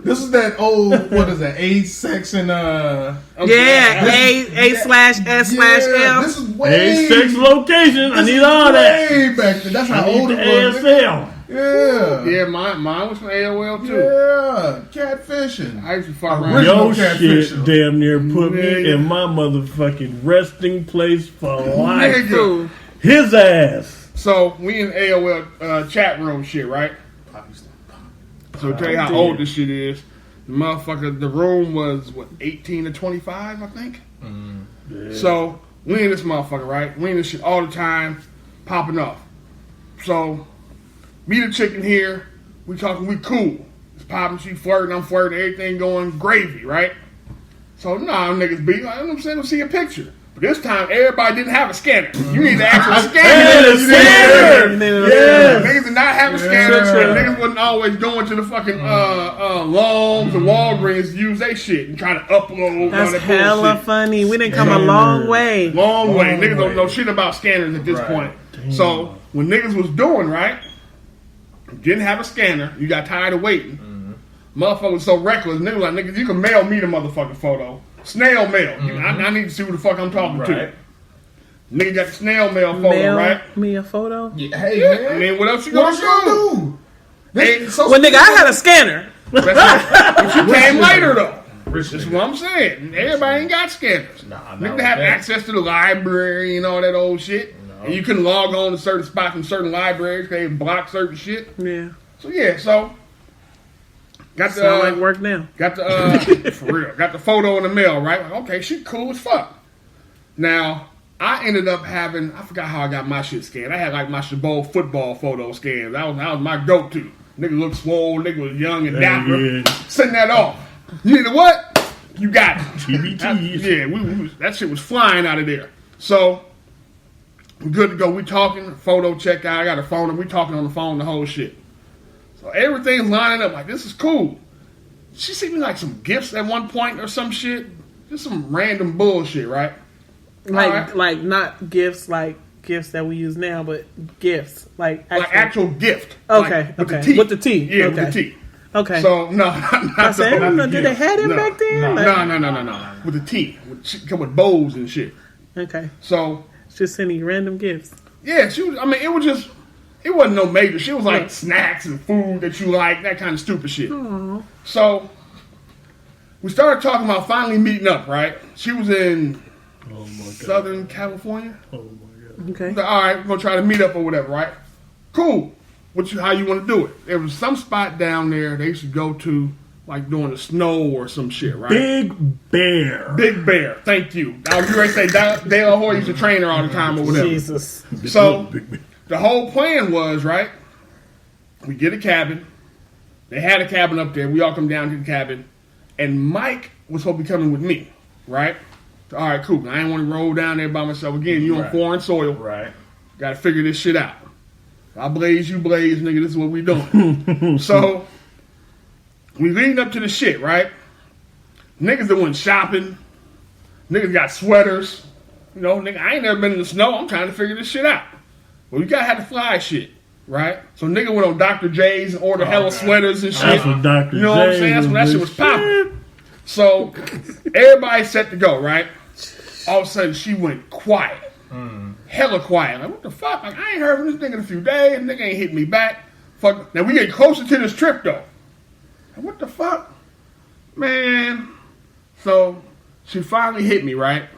this is that old. What is that? A section. Yeah, A/S/L. This is way. Hey, sex location. I this need is all that. Way back then. That's I how need old the it was. nigga. ASL. Yeah. Yeah, mine was from AOL too. Yeah. Catfishing. I used to fuck around. Original Yo, catfish. shit damn near put me Nigga. in my motherfucking resting place for life. Nigga. Cool. His ass. So we in AOL chat room shit, right? So to tell you how damn. old this shit is, the motherfucker, the room was 18 to 25, I think. So we in this motherfucker, right? We in this shit all the time, popping off. So me the chicken here, we talking, we cool. It's popping, she flirting, I'm flirting, everything going gravy, right? So nah, niggas be like, you know what I'm saying, let's see a picture. But this time, everybody didn't have a scanner. You need to actually scan it. Yeah. Niggas did not have a scanner. And niggas wasn't always going to the fucking Longs and Walgreens to use their shit and try to upload. That's all that hella bullshit. funny. We didn't come a long way. Long way. Niggas don't way. know shit about scanners at this Right. point. So when niggas was doing right, didn't have a scanner, you got tired of waiting. Motherfucker was so reckless. Niggas like, niggas, you can mail me the motherfucking photo. Snail mail. I need to see who the fuck I'm talking to. Right. Nigga got the snail mail photo, Mail right? me a photo. Yeah, hey, I man. mean, what else you What gonna else you gonna do? do? This, Hey, Well, nigga, I had a scanner. But you came later though. Rich That's nigga. what I'm saying. Everybody ain't got scanners. Nah, Niggas not have like that. access to the library and all that old shit. No. And you couldn't log on to certain spots in certain libraries because they block certain shit. Yeah. So yeah, got the Sound like work now. got the for real, got the photo in the mail, right? Like, okay, she cool as fuck. Now I ended up having, I forgot how I got my shit scanned. I had like my Chabot football photo scanned. That was my go-to. Nigga looked swole, nigga was young and dapper. Yeah. Send that off. You know what? You got it. TBTs. Yeah, that shit was flying out of there. So we good to go. We talking, photo check out. I got a phone, and we talking on the phone the whole shit. So everything's lining up like this is cool. She sent me like some gifts at one point or some shit, just some random bullshit, right? Alright. Like not gifts like gifts that we use now, but gifts like Actual gift. Okay, Like, with okay. the T. With the T, Yeah, okay. with the T. Okay. So no, not I said, I don't know, the did they gift. have it No. back then? No. Like- No. With the T. She come with bows and shit. Okay. So Just sending you random gifts. yeah, she was. I mean, it wasn't no major. She was like Right. snacks and food that you like, that kind of stupid shit. So we started talking about finally meeting up. Right? She was in Oh my god. Southern California. Oh my god. Okay. Like, all right, we're gonna try to meet up or whatever. Right? Cool. How you want to do it? There was some spot down there they should go to like during the snow or some shit, right? Big Bear. Big Bear. Thank you. I was ready to say Dale Hoy used to train her all the time or whatever. Jesus. So the whole plan was, right, we get a cabin. They had a cabin up there. We all come down to the cabin. And Mike was supposed to be coming with me, right? So, all right, cool. I didn't want to roll down there by myself. Again, you on foreign soil. Right. Got to figure this shit out. I blaze, you blaze, nigga. This is what we doing. So we leading up to the shit, right? Niggas that went shopping. Niggas got sweaters. You know, nigga, I ain't never been in the snow. I'm trying to figure this shit out. Well, you gotta have to fly shit, right? So nigga went on Dr. J's and ordered hella sweaters and shit. That's what Dr. You know what I'm saying? That's when that shit was popping. So everybody set to go, right? All of a sudden she went quiet. Hella quiet. Like, what the fuck? Like, I ain't heard from this nigga in a few days. Nigga ain't hit me back. Fuck. Now we get closer to this trip though. Like, what the fuck? Man. So she finally hit me, right?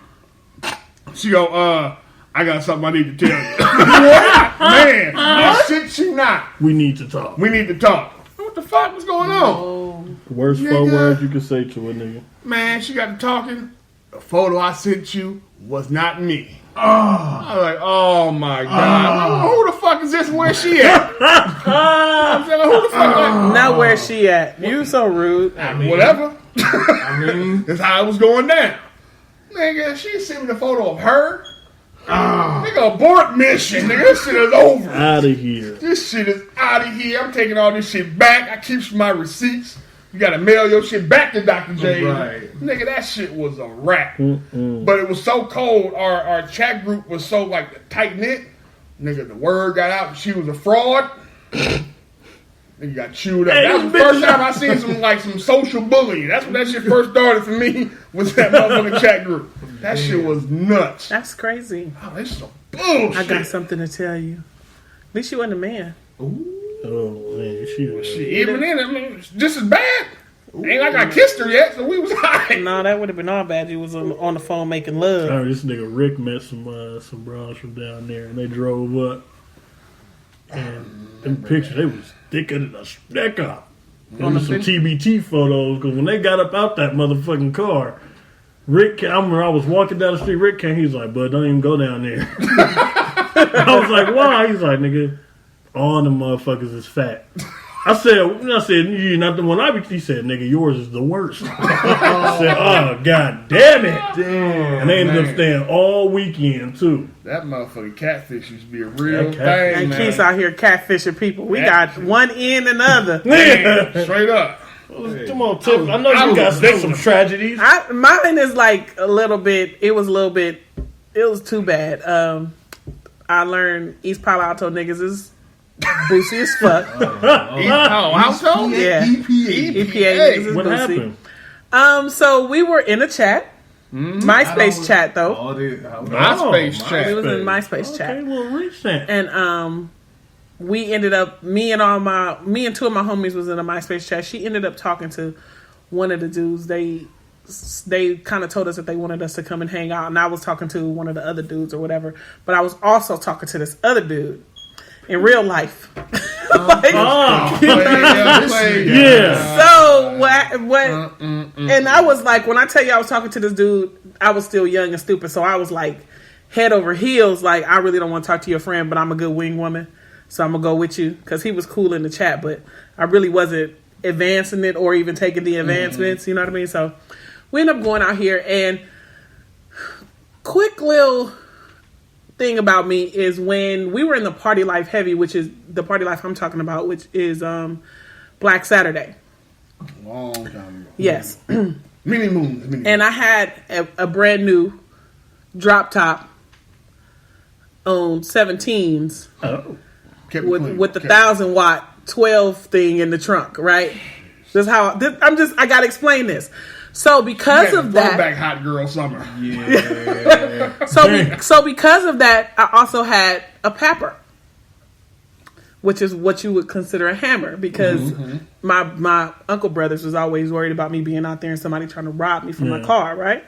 She go, I got something I need to tell you. What? Man, I shit you not. We need to talk. We need to talk. What the fuck? What's going on? Worst Nigga. 4 words you could say to a nigga. Man, she got to talking. The photo I sent you was not me. I was like, oh my God. Who the fuck is this and where's she at? I'm saying, who the fuck? Now where's she at? You so rude. I mean, whatever. I mean, That's how it was going down. Nigga, she sent me the photo of her. Nigga, abort mission. Nigga, this shit is over. Out of here. This shit is out of here. I'm taking all this shit back. I keep my receipts. You gotta mail your shit back to Dr. J. Right. Nigga, that shit was a wrap. But it was so cold. Our chat group was so like tight knit. Nigga, the word got out. She was a fraud. Nigga got chewed up. Hey, That was the first time I seen some social bullying. That's when that shit first started for me. Was that motherfucking chat group? That shit was nuts. That's crazy. Oh, this is some bullshit. I got something to tell you. At least you wasn't a man. Oh, man. She Even then, I mean, just as bad. Ain't like I kissed her yet, so we was high. No, that would have been all bad. You was on the phone making love. Oh, this nigga Rick met some bros from down there, and they drove up. And them pictures, they was thicker than a sticker. There was some TBT photos, because when they got up out that motherfucking car, Rick, I remember I was walking down the street, Rick came, he was like, bud, don't even go down there. I was like, why? He's like, nigga, all them motherfuckers is fat. I said, you're not the one I be. He said, nigga, yours is the worst. I said, oh, god damn it. damn. And they ended up staying all weekend, too. That motherfucking catfish used to be a real That catfish. thing, And man. Keith's out here catfishing people. We got one in and another. Yeah. Straight up. Come on, Tip. I know you got some tragedies. Mine is like a little bit. It was too bad. I learned East Palo Alto niggas is boosie as fuck. Household? Yeah. EPA niggas is What boosie. happened? So we were in a chat. MySpace chat though. MySpace chat. It was in MySpace chat. Okay, well, recent. And we ended up me and two of my homies was in a MySpace chat. She ended up talking to one of the dudes. They kind of told us that they wanted us to come and hang out, and I was talking to one of the other dudes or whatever. But I was also talking to this other dude in real life. Yeah. So what? And I was like, when I tell you I was talking to this dude, I was still young and stupid. So I was like, head over heels. Like, I really don't want to talk to your friend, but I'm a good wing woman, so I'm gonna go with you, because he was cool in the chat, but I really wasn't advancing it or even taking the advancements. You know what I mean? So we end up going out here, and quick little thing about me is when we were in the party life heavy, which is the party life I'm talking about, which is Black Saturday. Long time ago. Yes. Many moons. And I had a brand new drop top on 17s with the 1,000-watt 12 thing in the trunk, right? This is how I gotta explain this. So because of that, back hot girl summer. Yeah. so because of that, I also had a papper, which is what you would consider a hammer, because my uncle brothers was always worried about me being out there and somebody trying to rob me from my car, right?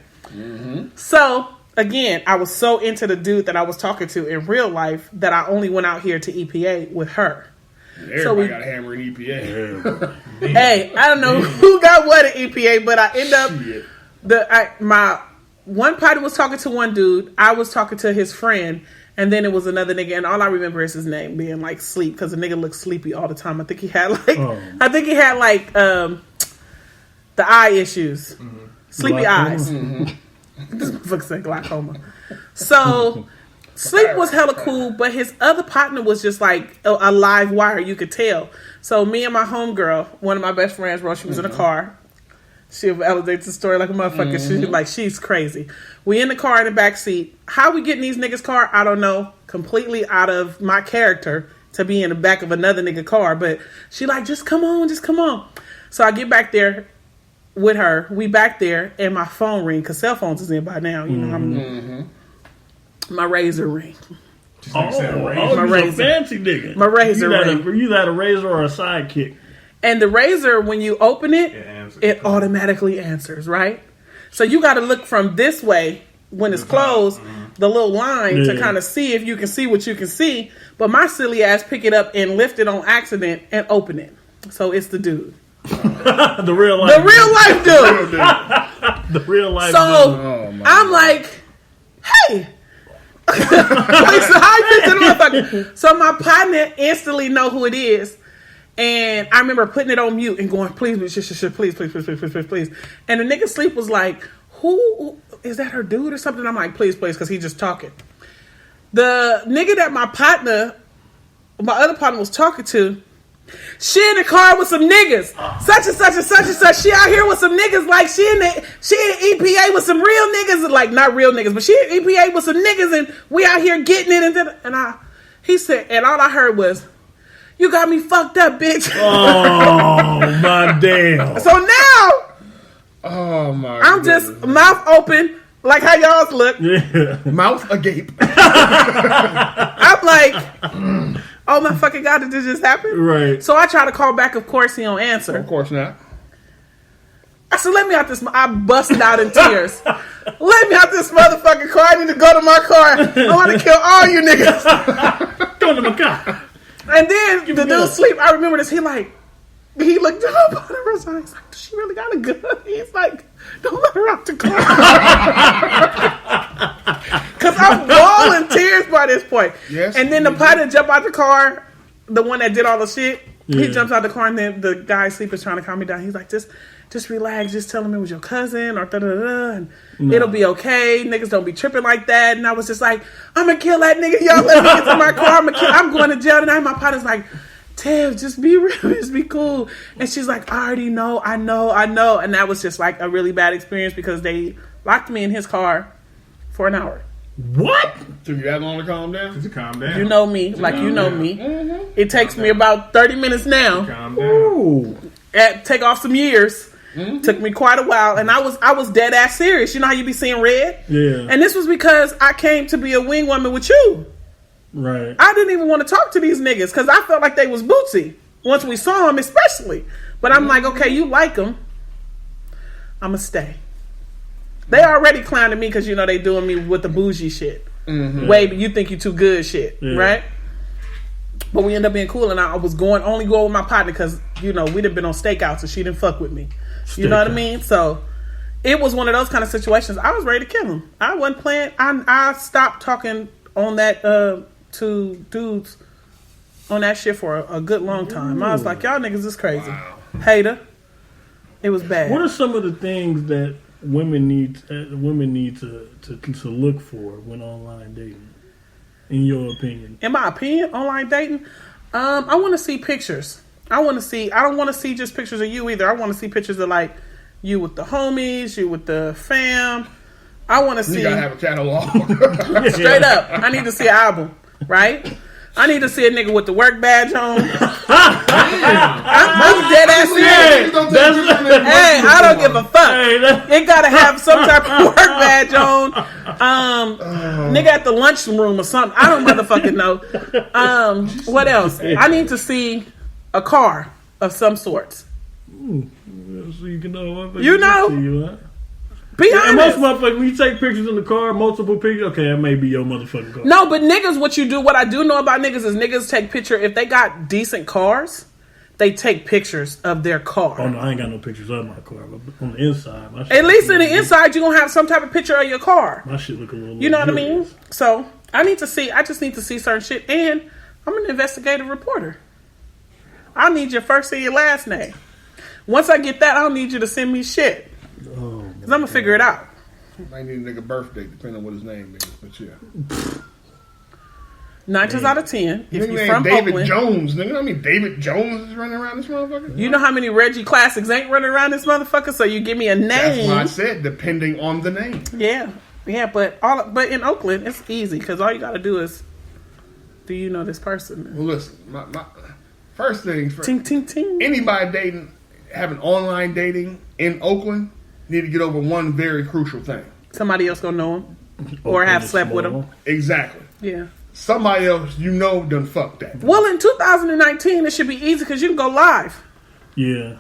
So again, I was so into the dude that I was talking to in real life that I only went out here to EPA with her. Everybody got a hammer in EPA. Hey, I don't know who got what at EPA, but I end up my one party was talking to one dude. I was talking to his friend, and then it was another nigga, and all I remember is his name being like sleep because the nigga looked sleepy all the time. I think he had like the eye issues, sleepy glaucoma. eyes. This motherfucker said glaucoma. So sleep was hella cool, but his other partner was just like a live wire. You could tell. So me and my homegirl, one of my best friends, she was in a car. She'll elevate the story like a motherfucker. She's crazy. We in the car in the back seat. How we get in these niggas' car, I don't know. Completely out of my character to be in the back of another nigga car. But she like, just come on. So I get back there with her. We back there and my phone ring because cell phones is in by now. You know, my razor ring. My razor. Fancy nigga. My razor ring. You got a razor or a sidekick. And the razor, when you open it, it automatically answers, right? So you got to look from this way when it's closed, the little line to kind of see if you can see what you can see. But my silly ass pick it up and lift it on accident and open it. So it's the dude. The real life dude. The real life so dude. I'm like, hey. So my partner instantly know who it is. And I remember putting it on mute and going, please. And the nigga sleep was like, who is that, her dude or something? I'm like, please, because he just talking. The nigga that my other partner was talking to, she in the car with some niggas, such and such and such and such. She out here with some niggas, like she in EPA with some real niggas, like not real niggas, but she in EPA with some niggas, and we out here getting it. He said, and all I heard was, "You got me fucked up, bitch." Oh my damn! So now, I'm goodness. just mouth open, like how y'all's look, mouth agape. I'm like, oh my fucking god, did this just happen? Right. So I try to call back. Of course, he don't answer. Of course not. I said, let me out this. I busted out in tears. Let me out this motherfucking car. I need to go to my car. I want to kill all you niggas. Go to my car. And then the dude sleep. I remember this. He looked up on her. He's like, does she really got a gun? He's like, don't let her out the car. Because I'm bawling tears by this point. Yes. And then the partner jump out the car, the one that did all the shit. Yeah. He jumps out the car, and then the guy sleep is trying to calm me down. He's like, just relax. Just tell him it was your cousin or da-da-da-da, and it'll be okay. Niggas don't be tripping like that. And I was just like, I'm going to kill that nigga. Y'all let me get to my car. I'm going to jail tonight. My partner's like, Tev, just be real. Just be cool. And she's like, I already know. I know. And that was just like a really bad experience because they locked me in his car for an hour. What? Took you that long to calm down? To calm down. You know me. You know me. Mm-hmm. It takes me about 30 minutes now. Calm down. Take off some years. Mm-hmm. Took me quite a while, and I was dead ass serious. You know how you be seeing red? Yeah. And this was because I came to be a wing woman with you. Right. I didn't even want to talk to these niggas because I felt like they was bootsy once we saw them, especially. But I'm like, okay, you like them, I'ma stay. They already clowning me because they doing me with the bougie shit. Mm-hmm. Wait, you think you too good shit, right? But we end up being cool, and I was only going with my partner because we'd have been on stakeouts and she didn't fuck with me. You know what I mean? So it was one of those kind of situations. I was ready to kill him. I wasn't playing. I stopped talking on that to dudes on that shit for a good long time. I was like, y'all niggas is crazy. Wow. Hater. It was bad. What are some of the things that women need to look for when online dating? In your opinion? In my opinion, online dating, I want to see pictures. I don't want to see just pictures of you either. I want to see pictures of like you with the homies, you with the fam. I want to see. You gotta have a catalog. Straight up. I need to see an album, right? I need to see a nigga with the work badge on. I'm dead ass serious. Hey, I don't give a fuck. It gotta have some type of work badge on. Nigga at the lunchroom or something. I don't motherfucking know. What else? I need to see a car of some sorts. So you can know. Be And most honest. motherfuckers, when you take pictures in the car, multiple pictures, okay, that may be your motherfucking car. No, but niggas, what I do know about niggas is niggas take picture, if they got decent cars, they take pictures of their car. Oh no, I ain't got no pictures of my car, but on the inside, my shit At least in the look inside, you're gonna have some type of picture of your car. my shit look a little. You know what I luxurious. mean? So I just need to see certain shit, and I'm an investigative reporter. I need your first and your last name. Once I get that, I don't need you to send me shit. Oh, Because I'm going to figure it out. Might need a nigga birthday, depending on what his name is. But yeah. 9 times out of 10, if Nigga you're named from David Oakland, Jones. Nigga, you know how many David Jones is running around this motherfucker? you know how many Reggie Classics ain't running around this motherfucker, so you give me a name. That's why I said, depending on the name. Yeah, but in Oakland, it's easy, because all you got to do is, do you know this person? Well, listen, my first thing, Ting, ting, ting. anybody dating, having online dating in Oakland, need to get over one very crucial thing. Somebody else gonna know him, or have is slept with small. him. Exactly. Yeah. Somebody else you know done fuck that. Well, in 2019, it should be easy because you can go live. Yeah.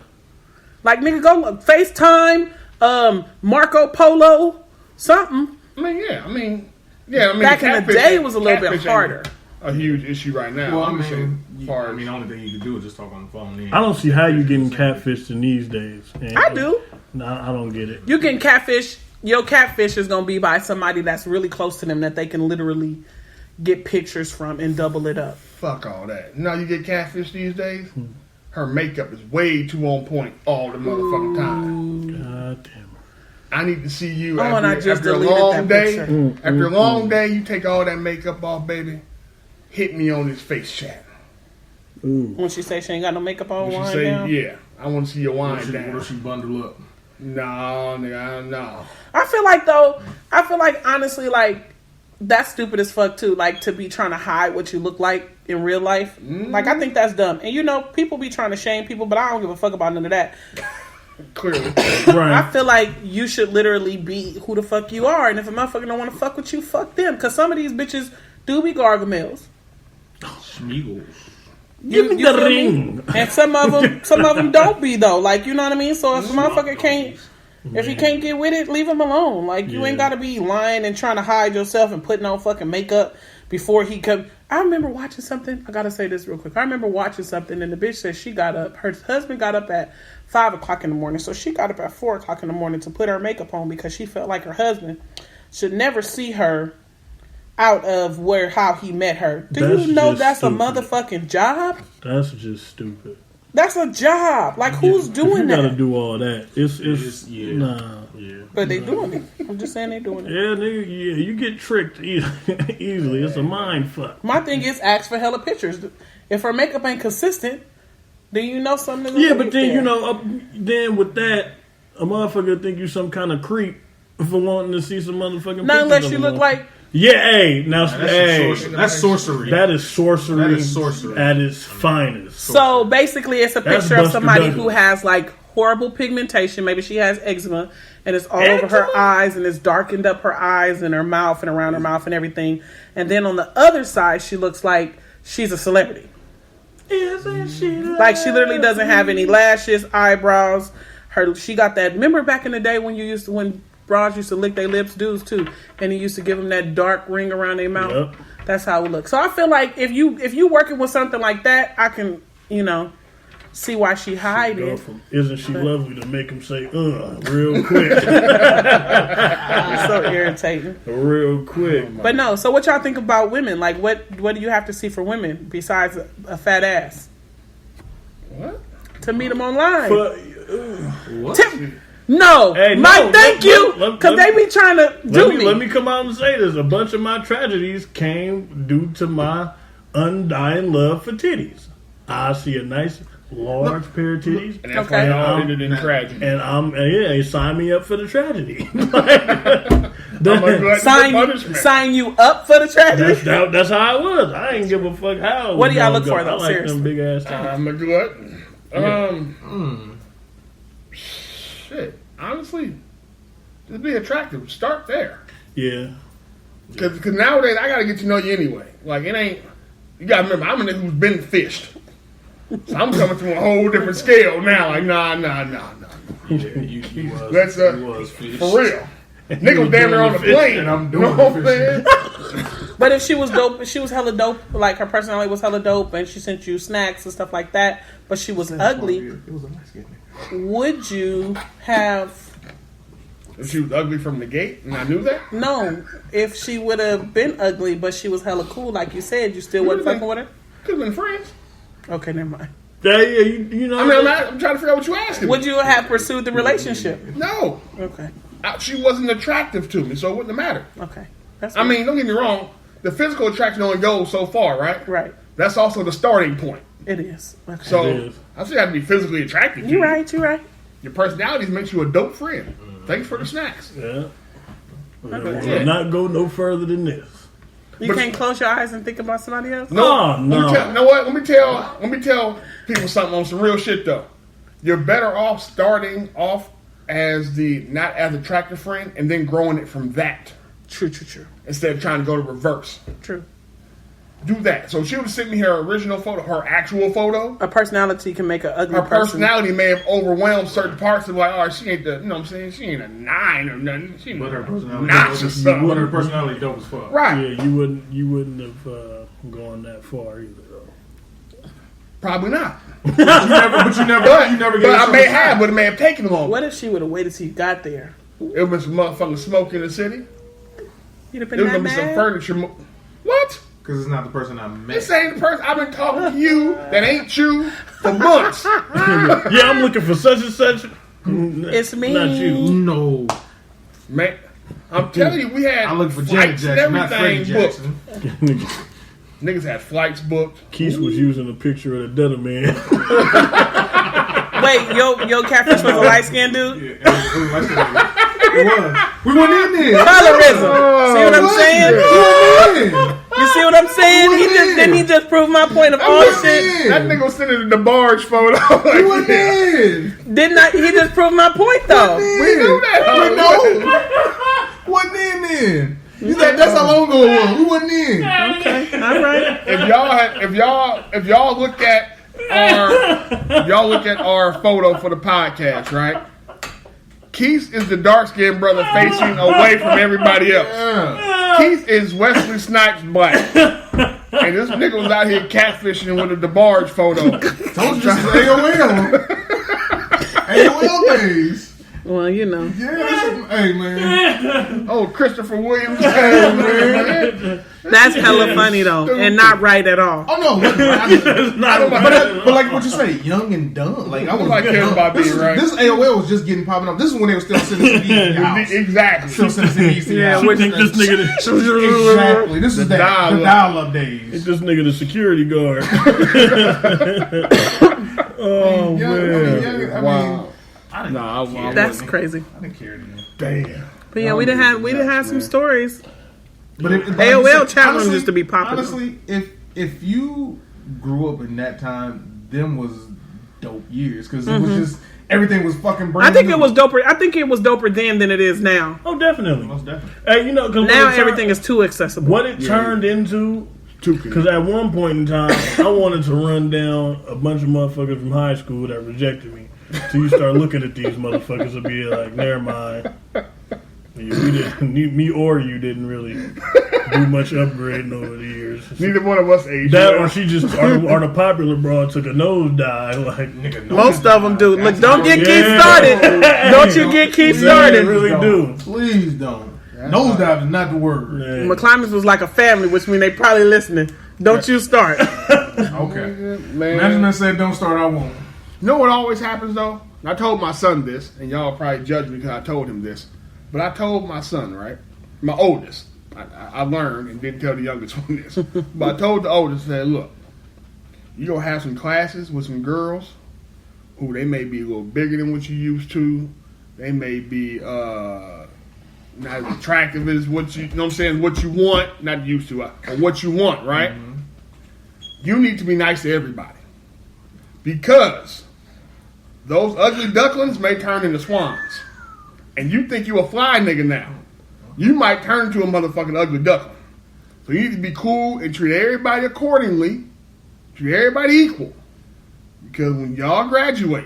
Like, nigga, go FaceTime, Marco Polo, something. I mean, Back in the catfish- day, it was a little bit catfish ain't harder. A huge issue right now. Well, I I'm just saying, mean, far as- the only thing you can do is just talk on the phone. Then. I don't see how you getting catfished in these days. And I do. Nah, I don't get it. You can catfish. Your catfish is going to be by somebody that's really close to them that they can literally get pictures from and double it up. Fuck all that. You know how you get catfish these days? Her makeup is way too on point all the motherfucking time. God damn it. I need to see you and I just after a deleted long that day. picture. After a long day, you take all that makeup off, baby. Hit me on this face chat. Ooh. When she say she ain't got no makeup on, She wind say, down. yeah, I want to see your What wine down. if she bundle up? No, nigga, no. I feel like honestly, like, that's stupid as fuck too. Like, to be trying to hide what you look like in real life. Like, I think that's dumb. And you know, people be trying to shame people, but I don't give a fuck about none of that. Clearly. I Right. feel like you should literally be who the fuck you are. And if a motherfucker don't want to fuck with you, fuck them. Because some of these bitches do be Gargamels. Schmeagles. Give me You the feel me? ring. And some of them don't be though. Like, you know what I mean? So if a motherfucker can't, if he can't get with it, leave him alone. Like, you ain't Yeah. got to be lying and trying to hide yourself and putting on fucking makeup before he come. I remember watching something. I gotta say this real quick. I remember watching something and the bitch said she got up. Her husband got up at 5 o'clock in the morning, so she got up at 4 o'clock in the morning to put her makeup on because she felt like her husband should never see her out of how he met her. Do That's you know just that's stupid. a motherfucking job? That's just stupid. That's a job. Like, who's doing You gotta that? do all that. It's Yeah. nah. Yeah. But they doing it. I'm just saying they doing it. Yeah, nigga, yeah, you get tricked easily. It's a mind fuck. My thing is ask for hella pictures. If her makeup ain't consistent, then you know something. Yeah, but then you know, then with that, a motherfucker think you some kind of creep for wanting to see some motherfucking. Not unless pictures you of look a like. Yeah, hey, now hey, That's sorcery. that is sorcery. That is sorcery. at its finest. So basically, it's a That's picture of Buster somebody Douglas. who has like horrible pigmentation. Maybe she has eczema and it's all over her eyes and it's darkened up her eyes and her mouth and around her mouth and everything. And then on the other side, she looks like she's a celebrity. Isn't she Like, she literally doesn't have any lashes, eyebrows. She got that. Remember back in the day when bras used to lick their lips, dudes too, and he used to give them that dark ring around their mouth. Yep. That's how it looks. So I feel like if you working with something like that, I can see why she hide Go it. from isn't she lovely to make him say real quick, It's so irritating. real quick. But no. So what y'all think about women? Like, what do you have to see for women besides a fat ass What? to meet them online? But, No, Hey, no, Mike, thank you, let- because they be trying to do me. let me come out and say this. A bunch of my tragedies came due to my undying love for titties. I see a nice large pair of titties, And that's Okay. why y'all ended in tragedy. and they sign me up for the tragedy. I'm a glutton for punishment. sign you up for the tragedy. That's how it was. I ain't give a fuck how. it What was do y'all gonna look go. for, though? I like Seriously. them big ass titties. I'm a glutton. Shit. Honestly, just be attractive. Start there. Yeah. Because nowadays, I got to get to know you anyway. Like, it ain't... You got to remember, I'm a nigga who's been fished. So I'm coming from a whole different scale now. Like, nah. You was. That's you was fish. for real. Nigga was damn near on the plane. And I'm You doing know what I'm the saying? But if she was dope, if she was hella dope, like her personality was hella dope, and she sent you snacks and stuff like that, but she was ugly, It was a nice getting. would you have... If she was ugly from the gate, and I knew that. No, if she would have been ugly, but she was hella cool, like you said, you still wasn't fucking with her? Could have been friends. Okay, never mind. Yeah, you know. I mean, I'm trying to figure out what you asking. Would you have pursued the relationship? No, Okay, she wasn't attractive to me, so it wouldn't have mattered. okay. That's I mean, don't get me wrong. The physical attraction only goes so far, right? right. That's also the starting point. It is. Okay. So It is. I still have to be physically attractive to you. You're right. You're right. Your personality makes you a dope friend. Thanks for the snacks. Yeah. Okay. We'll not go no further than this. You can't close your eyes and think about somebody else? No, no. You know what? Let me tell people something on some real shit though. You're better off starting off as the not as attractive friend and then growing it from that True. instead of trying to go to reverse. True. Do that. So she would have sent me her original photo, her actual photo. A personality can make an ugly Her person. personality may have overwhelmed certain parts of like, oh, she ain't the, you know what I'm saying? She ain't a 9 or nothing. She ain't But her a personality, notch or something. but her personality dope as fuck. Right. Yeah, you wouldn't have gone that far either, though. Probably not. But you never But get. I may have, but it may have taken longer. What if she would have waited till you got there? It was some motherfucking smoke in the city. You'd have been There was that gonna be some mad? furniture. What? Because it's not the person I met. This ain't the person I've been talking to you that ain't you for months. Yeah, I'm looking for such and such. It's me. Not you. No, Man, I'm telling you, we had I look for Janet flights and Jackson, not Freddie everything booked. Jackson. Niggas had flights booked. Keith was using a picture of the dead man. Wait, yo, catfish was a light skinned dude? Yeah, it was. We went in there. Colorism. See what I'm saying? We went in. You see what I'm saying? He just proved my point of all shit. That nigga was sending the barge photo. We went in. Didn't I? He just proved my point though. We knew that. We know. Wasn't in there. You said that's how long ago it was. We wasn't in. Okay, all right. If y'all look at our photo for the podcast, right? Keith is the dark skinned brother facing away from everybody else. Yeah. Keith is Wesley Snipes black. And this nigga was out here catfishing with a DeBarge photo. Told you this is AOL. AOL days. Well, you know. Yeah, this is, hey man. Oh, Christopher Williams. Hey man. That's hella funny though, and not right at all. Oh no, but like what you say, young and dumb. Like I was Like young. about This, being right. this AOL was just getting popping up. This is when they were still sending CDs to the house. Exactly. Still sending CDs to the Yeah, house. I think this nigga, Exactly. This is the dial-up. dial-up days. this nigga the security guard. Oh man! Wow. I That's crazy. didn't care then. Damn. But yeah, we didn't have some stories. But AOL chat rooms used to be popular. Honestly, if you grew up in that time, them was dope years because it was just everything was fucking brand I think new. it was doper. I think it was doper then than it is now. Oh, definitely. Most definitely. Hey, you know, because Now everything is too accessible. what it turned into. Because at one point in time, I wanted to run down a bunch of motherfuckers from high school that rejected me. So you start looking at these motherfuckers and be like, never mind. Me or you didn't really do much upgrading over the years. Neither one of us aged. That or she just, or the popular broad took a nosedive. Like, Nigga, no. Most of them do. Look, don't get Keith Yeah. started. Don't you get Keith they started. really do. Please don't. Nosedive is not the word. Yeah. McClimans was like a family, which means they probably listening. Don't you start. Okay. Management said don't start, I won't. You know what always happens though? And I told my son this, and y'all probably judge me because I told him this. But I told my son, right? My oldest. I learned and didn't tell the youngest one this. But I told the oldest, I said, look, you're going to have some classes with some girls who they may be a little bigger than what you used to. They may be not as attractive as what you know what I'm saying, what you want, not used to, or what you want, right? Mm-hmm. You need to be nice to everybody. Because those ugly ducklings may turn into swans. And you think you a fly nigga now. You might turn into a motherfucking ugly duckling. So you need to be cool and treat everybody accordingly. Treat everybody equal. Because when y'all graduate,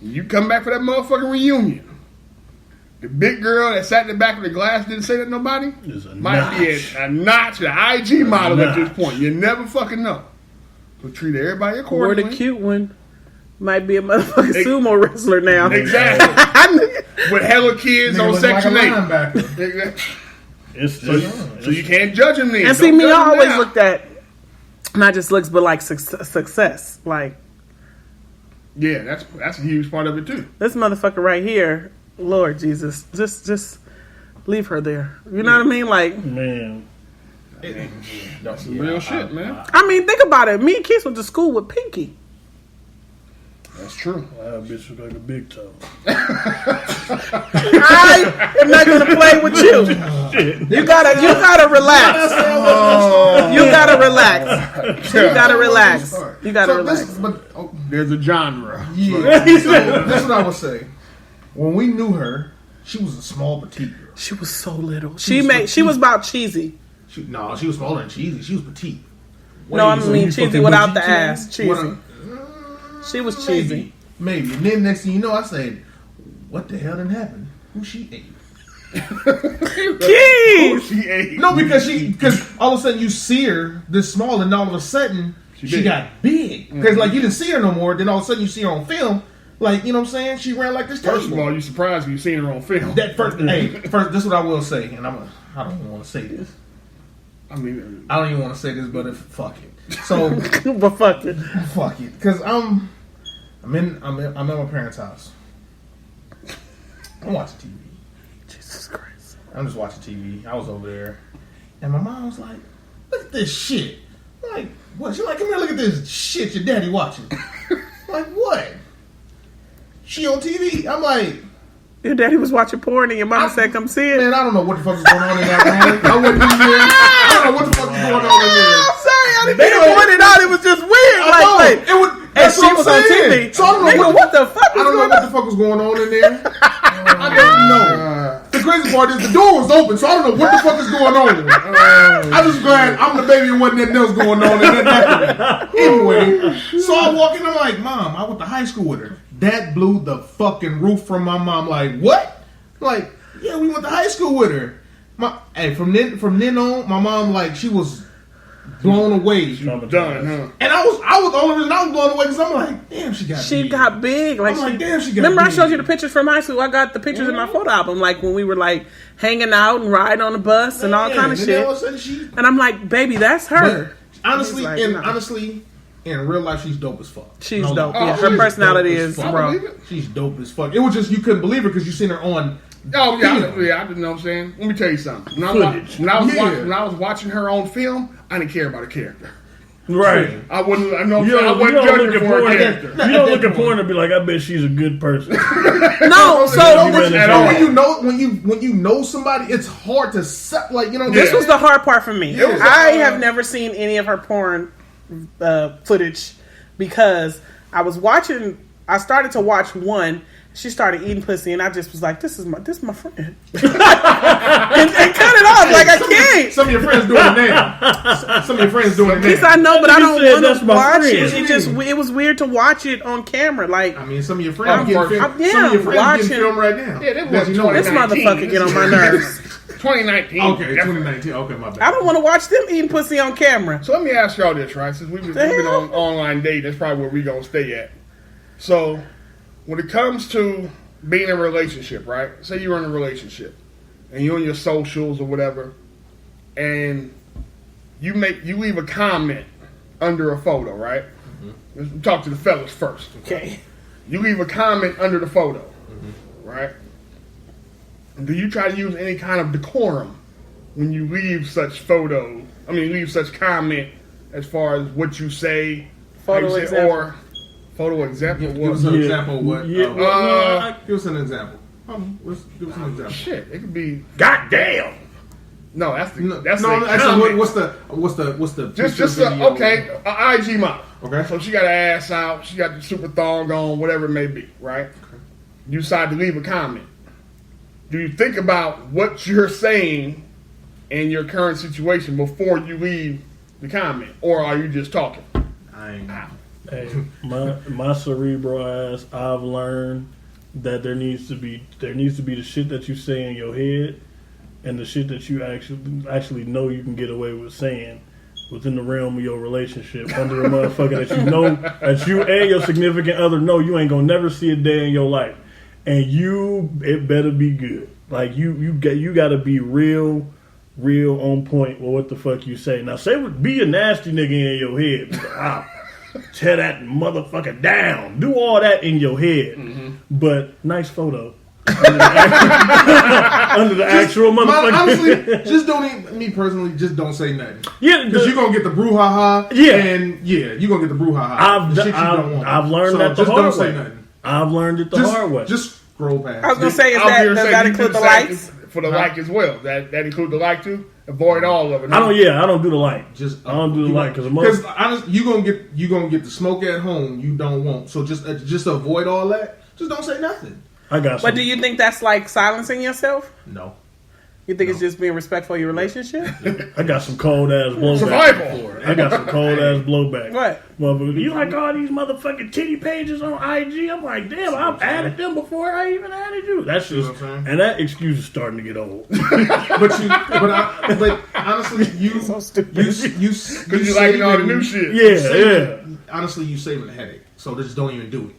You come back for that motherfucking reunion. The big girl that sat in the back of the glass didn't say that to notody might be a notch, an IG model at this point. You never fucking know. So treat everybody Or accordingly. the cute one might be a motherfucking sumo wrestler now. Exactly. With hella kids Nigga on look Section like a 8. linebacker. Exactly. It's So you can't judge him then. And see, Don't me, judge I him always now. looked at not just looks, but like success. Like Yeah, that's a huge part of it too. this motherfucker right here, Lord Jesus, just leave her there. You know what I mean? Like, man. That's some real shit, man. I mean, think about it. Me and Keith went to school with Pinky. That's true. That bitch was like a big toe. I am not gonna play with you. You gotta relax. You gotta relax. You gotta relax. You gotta relax. There's a genre. Yeah. So that's what I would say. When we knew her, she was a small petite girl. She was so little. She was about cheesy. She was smaller than cheesy. She was petite. No, I So mean you cheesy fucking without with the you ass. too? Cheesy. What She was cheesy. Maybe. And then next thing you know, I said, what the hell didn't happen? Who she ate? Keith! She ate. No, because all of a sudden you see her this small, and all of a sudden she big. got big. Because like you didn't see her no more. Then all of a sudden you see her on film. Like, you know what I'm saying? She ran like this. First of all, you surprised when you seen her on film. that first, this is what I will say, and I don't even want to say this. I mean, I don't even want to say this, but fuck it. So But fuck it. fuck it, because I'm in my parents' house. I'm watching TV. Jesus Christ. I'm just watching TV. I was over there, and my mom was like, "Look at this shit." I'm like, what? She's like, "Come here, look at this shit your daddy watching." I'm like, what? She on TV. I'm like, Your daddy was watching porn and your mama said, come see it. man, I don't know what the fuck is going on in that room. I wasn't in there. I don't know what the fuck is going on in there. I'm sorry, I didn't mean to point it out. It was just weird. I know. Like, It would, and that's she what I'm was on saying. TV. So I don't know Nigga, what the fuck I was don't know going what on? the fuck was going on in there. I don't know. The crazy part is the door was open, so I don't know what the fuck is going on. I'm just glad I'm the baby and wasn't nothing else going on in that. Anyway, so I walk in, I'm like, Mom, I went to high school with her. That blew the fucking roof from my mom. Like, what? Like, yeah, we went to high school with her. From then on, my mom, like, she was blown away. done, huh? And I was the only reason I was blown away because I'm like, damn, she got big. Like, I'm like, damn, she got remember big. I showed you the pictures from high school? I got the pictures in my photo album, like when we were like hanging out and riding on the bus and all kind of shit. All of a sudden And I'm like, baby, that's her. Honestly, Like, no. honestly, in real life, she's dope as fuck. She's No dope. lie. Yeah, Oh, her she's personality dope as is, fuck. bro. Believe it. She's dope as fuck. It was just you couldn't believe her because you seen her on. Oh yeah, Film. I didn't know what I'm saying. Let me tell you something. When I was watching her on film, I didn't care about her character. Right. I wasn't. I You don't wasn't look judging at for her porn. character. You don't look at porn and be like, I bet she's a good person. No, so at all. When you know somebody, it's hard to like you know. this was the hard part for me. Yeah. I have never seen any of her porn footage because I started to watch one. She started eating pussy, and I just was like, "This is my friend," and cut it off. Like I can't. Some of your friends doing it now. Some of your friends doing it Yes, now. I know, but I don't said want that's to my watch friend. it. It was weird to watch it on camera. Like I mean, some of your friends Oh, getting I'm- film. Some of your friends watching- getting film right now. Yeah, that That was you know this 2019. motherfucker get on my nerves. 2019. Okay, 2019. Okay, my bad. I don't want to watch them eating pussy on camera. So let me ask y'all this, right? Since we've been hell? on online dating, that's probably where we gonna stay at. So when it comes to being in a relationship, right? Say you're in a relationship and you're on your socials or whatever, and you leave a comment under a photo, right? Let's talk to the fellas first. Okay. You leave a comment under the photo, right? Do you try to use any kind of decorum when you leave such leave such comment as far as what you say, Photo how you say, example. or photo example? Give us an example of what. Yeah. Give us an example. Give us an example. Shit, it could be goddamn. No, that's the Actually, comment. what's the Just picture, video? a IG model. Okay. So she got her ass out, she got the super thong on, whatever it may be, right? You decide to leave a comment. Do you think about what you're saying in your current situation before you leave the comment, or are you just talking? I ain't. Hey, my cerebral ass, I've learned that there needs to be the shit that you say in your head and the shit that you actually know you can get away with saying within the realm of your relationship under a motherfucker that you know that you and your significant other know you ain't gonna never see a day in your life, and it better be good. Like you gotta be real on point with what the fuck you say. Now be a nasty nigga in your head. Tear that motherfucker down. Do all that in your head. Mm-hmm. But nice photo. Under the actual motherfucker. Honestly, just don't even, me personally, just don't say nothing. Yeah. Because you're going to get the brouhaha. Yeah. And you're going to get the brouhaha. I've learned that the hard way. I've learned it the hard way. Just scroll past. I was going to say, does that include the likes? For the like as well. That include the like too? Avoid all of it. I don't do the like. I don't do the like because honestly, you gonna get the smoke at home you don't want. So just avoid all that. Just don't say nothing. I got. But do you think that's like silencing yourself? No. You think it's just being respectful of your relationship? I got some cold ass blowback. Survival. I got some cold ass blowback. What? Motherfucker, you like all these motherfucking titty pages on IG? I'm like, damn, I've added them before I even added you. That's just, and that excuse is starting to get old. but honestly, you so stupid. You liking all the new shit. Yeah. Honestly, you saving a headache, so just don't even do it.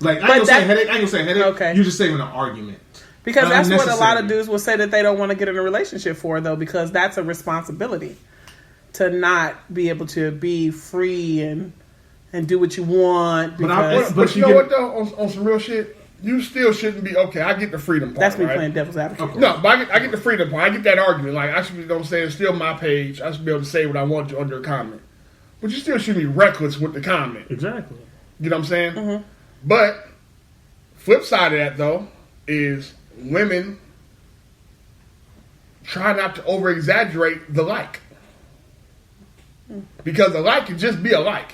Like I ain't gonna say headache. Okay. You're just saving an argument. Because that's what a lot of dudes will say that they don't want to get in a relationship for, though, because that's a responsibility to not be able to be free and do what you want. But you know what, though? On some real shit, you still shouldn't be, okay, I get the freedom part. That's me playing devil's advocate. Okay. No, but I get the freedom part. I get that argument. Like, I should be, it's still my page. I should be able to say what I want to under a comment. But you still shouldn't be reckless with the comment. Exactly. You know what I'm saying? Mm-hmm. But, flip side of that, though, is women try not to over exaggerate the like, because the like can just be a like.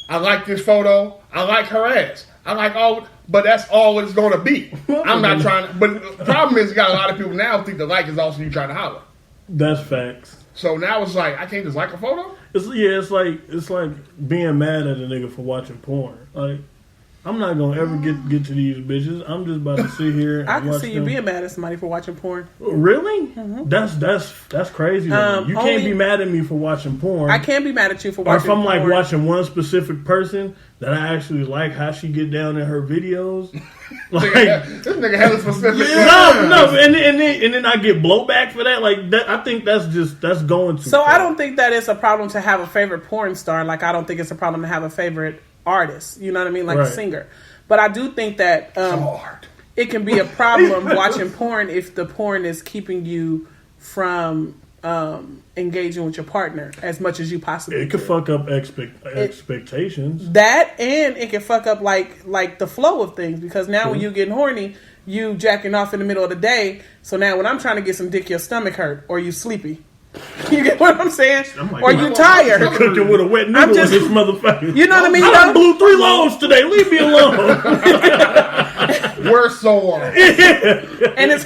I like this photo. I like her ass. I like all, but that's all it's going to be. I'm not trying to. But the problem is, you got a lot of people now think the like is also you trying to holler. That's facts. So now it's like I can't just like a photo. It's like being mad at a nigga for watching porn. Like, I'm not gonna ever get to these bitches. I'm just about to sit here and I can watch see you them. being mad at somebody for watching porn. Really? Mm-hmm. That's crazy. You can't be mad at me for watching porn. I can be mad at you for watching porn. Or if I'm like watching one specific person that I actually like how she get down in her videos. Like, this nigga hella specific. No, and then I get blowback for that. Like that, I think that's going too far. I don't think that it's a problem to have a favorite porn star. Like I don't think it's a problem to have a favorite artist, you know what I mean, like a singer. But I do think that it can be a problem watching porn if the porn is keeping you from engaging with your partner as much as you possibly It could fuck up expectations. That, and it can fuck up like the flow of things, because now when you getting horny, you jacking off in the middle of the day. So now when I'm trying to get some dick, your stomach hurt or you sleepy. You get what I'm saying? Or you tired. You're cooking with a wet noodle with this motherfucker. You know what I mean? I blew 3 loads today. Leave me alone. We're sore. And it's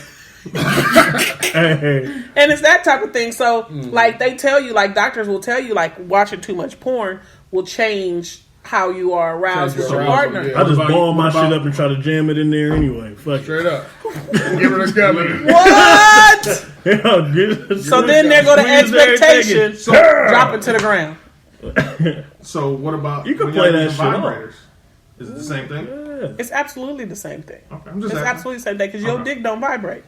and it's that type of thing. So like they tell you, like doctors will tell you, like watching too much porn will change how you are aroused with your partner. I just ball my shit up and try to jam it in there anyway. Fuck straight up. Give her a gummy. What? So then there go the expectation dropping to the ground. So what about you can play that shit vibrators? Is it the same thing? Yeah. It's absolutely the same thing. Okay, it's absolutely the same thing because your dick don't vibrate.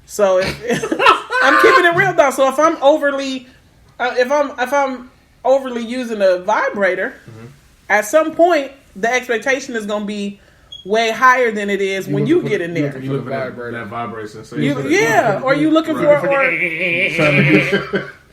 So I'm keeping it real though. So if I'm overly, if I'm overly using a vibrator, at some point the expectation is going to be way higher than it is when you get in there. You look for that vibration. So or you looking for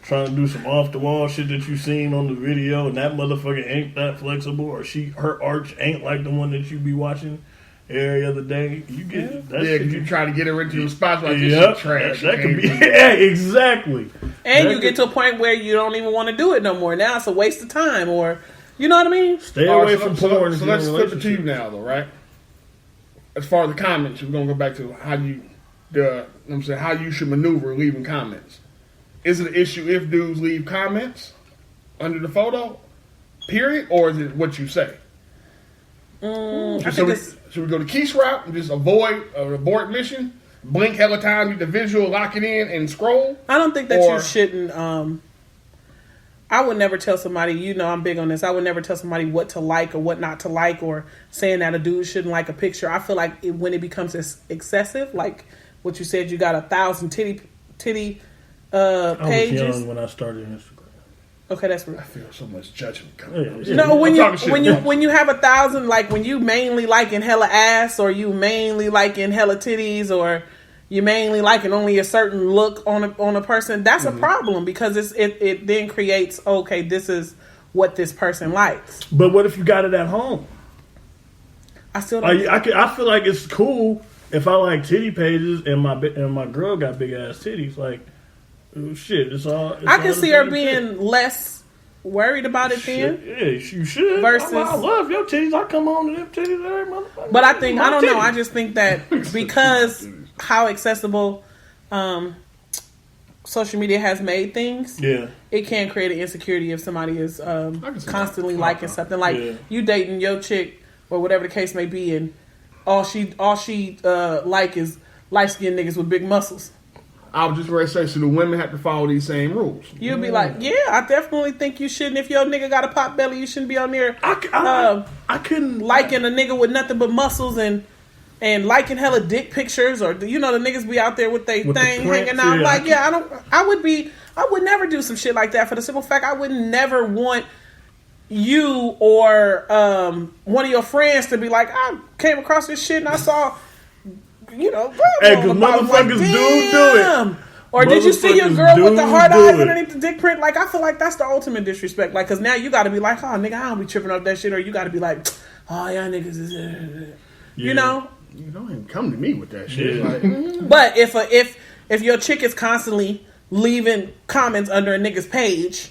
trying to do some off the wall shit that you seen on the video, and that motherfucker ain't that flexible, or her arch ain't like the one that you be watching every other day. You get that shit. You try to get her into the spots like this shit trash. That could be exactly. And you get to a point where you don't even want to do it no more. Now it's a waste of time, or you know what I mean. Stay away from porn. So let's flip it to you now, though, right? As far as the comments, we're gonna go back to how you should maneuver leaving comments. Is it an issue if dudes leave comments under the photo, period, or is it what you say? Should we go the quiche route and just abort mission? Blink hella time, get the visual, lock it in, and scroll? I don't think that you shouldn't. I would never tell somebody, I'm big on this. I would never tell somebody what to like or what not to like, or saying that a dude shouldn't like a picture. I feel like when it becomes excessive, like what you said, you got 1,000 titty pages. I was young when I started Instagram. Okay, that's real. I feel so much judgment coming. No, when you have 1,000, like when you mainly liking hella ass, or you mainly liking hella titties, or you mainly liking only a certain look on a person, that's a problem, because it then creates, okay, this is what this person likes. But what if you got it at home? I still don't. I feel like it's cool if I like titty pages and my girl got big ass titties. Like, shit, I can see her being less worried about it then. Yeah, you should. Versus, I love your titties. I come on to them titties every motherfucker. But I don't know. I just think that because how accessible social media has made things, it can create an insecurity if somebody is constantly liking something. Like you dating your chick or whatever the case may be, and all she like is light skinned niggas with big muscles. I was just ready to say, so the women have to follow these same rules. You'd be like, I definitely think you shouldn't. If your nigga got a pot belly, you shouldn't be on there. I couldn't liking a nigga with nothing but muscles and liking hella dick pictures, or the niggas be out there with they thing hanging out. I would never do some shit like that, for the simple fact I would never want you or one of your friends to be like, I came across this shit and I saw, hey, because motherfuckers do it. Or did you see your girl with the hard eyes underneath the dick print? Like, I feel like that's the ultimate disrespect. Like, because now you got to be like, oh, nigga, I don't be tripping off that shit. Or you got to be like, oh, y'all niggas is, you know? You don't even come to me with that shit. Yeah. Like, but if your chick is constantly leaving comments under a nigga's page,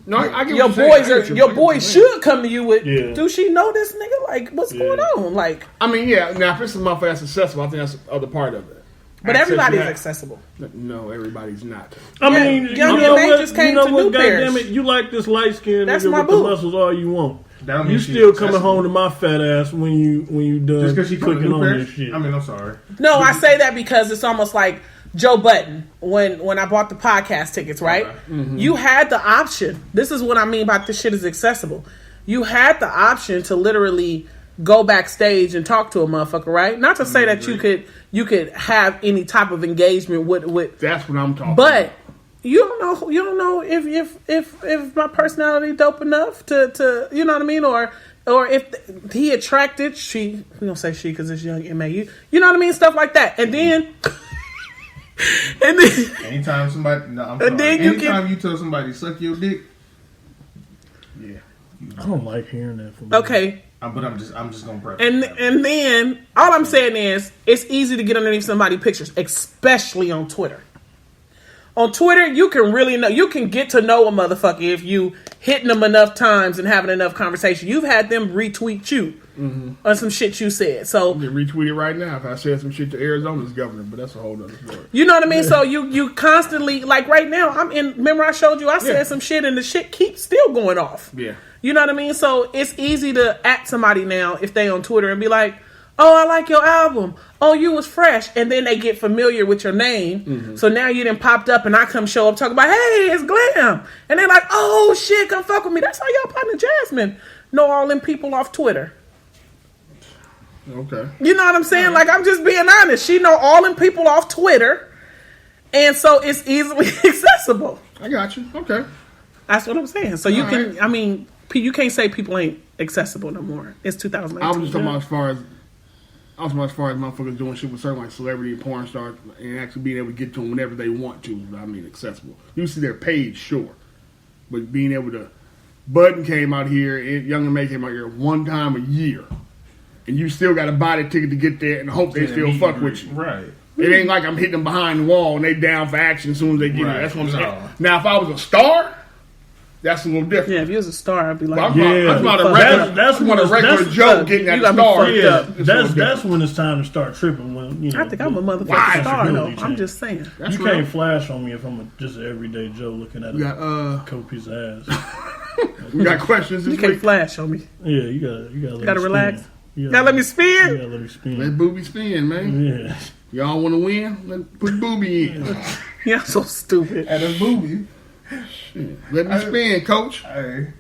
no, I get your boys should come to you with, do she know this nigga? Like, what's going on? Like, I mean, now if it's a motherfucker that's accessible, I think that's the other part of it. But everybody's accessible. No, everybody's not. I mean, you know what? Goddamn it, you like this light skinned nigga with the muscles all you want. You still coming home to my fat ass when you done just because she cooking on this shit. I mean, I'm sorry. No, I say that because it's almost like Joe Budden when I bought the podcast tickets, right? Okay. Mm-hmm. You had the option. This is what I mean by this shit is accessible. You had the option to literally go backstage and talk to a motherfucker, right? Not to say that you could have any type of engagement with. That's what I'm talking. But you don't know if my personality dope enough to you know what I mean, or if he attracted we don't say she because it's young MA, you know what I mean, stuff like that, and then. Anytime somebody, anytime you tell somebody suck your dick, I don't like hearing that from okay. But I'm just gonna prep. And then all I'm saying is it's easy to get underneath somebody's pictures, especially on Twitter. On Twitter, you can get to know a motherfucker if you hitting them enough times and having enough conversation. You've had them retweet you on some shit you said. So you can retweet it right now if I said some shit to Arizona's governor, but that's a whole other story. You know what I mean? So you constantly, like right now, remember I showed you I said some shit and the shit keeps still going off. Yeah. You know what I mean? So it's easy to at somebody now if they on Twitter and be like, oh, I like your album. Oh, you was fresh. And then they get familiar with your name. Mm-hmm. So now you done popped up and I come show up talking about, hey, it's Glam. And they're like, oh, shit, come fuck with me. That's how y'all partner Jasmine know all them people off Twitter. Okay. You know what I'm saying? Like, I'm just being honest. She know all them people off Twitter. And so it's easily accessible. I got you. Okay. That's what I'm saying. So you you can't say people ain't accessible no more. It's 2019. I was just talking about as far as motherfuckers doing shit with certain like celebrity and porn stars and actually being able to get to them whenever they want to. I mean, accessible. You see their page, sure, but being able to. Budden came out here, Young and May came out here one time a year, and you still got to buy the ticket to get there and hope they still fuck with you. Right. It ain't like I'm hitting them behind the wall and they down for action as soon as they get here. That's what I'm saying. Now, if I was a star. That's a little different. Yeah, if you was a star, I'd be like, I'm not a regular joke getting that star. Yeah, that's when it's time to start tripping. When I think I'm a motherfucking star, though. I'm just saying. You can't flash on me if I'm just an everyday Joe looking at a Kopi's ass. We got questions You this can't week. flash on me. Yeah, you gotta relax. You Gotta let me spin. You gotta let me spin. Let Booby spin, man. Yeah. Y'all want to win? Let put Booby in. You're so stupid. At a movie. Let me spin, Coach. Hey.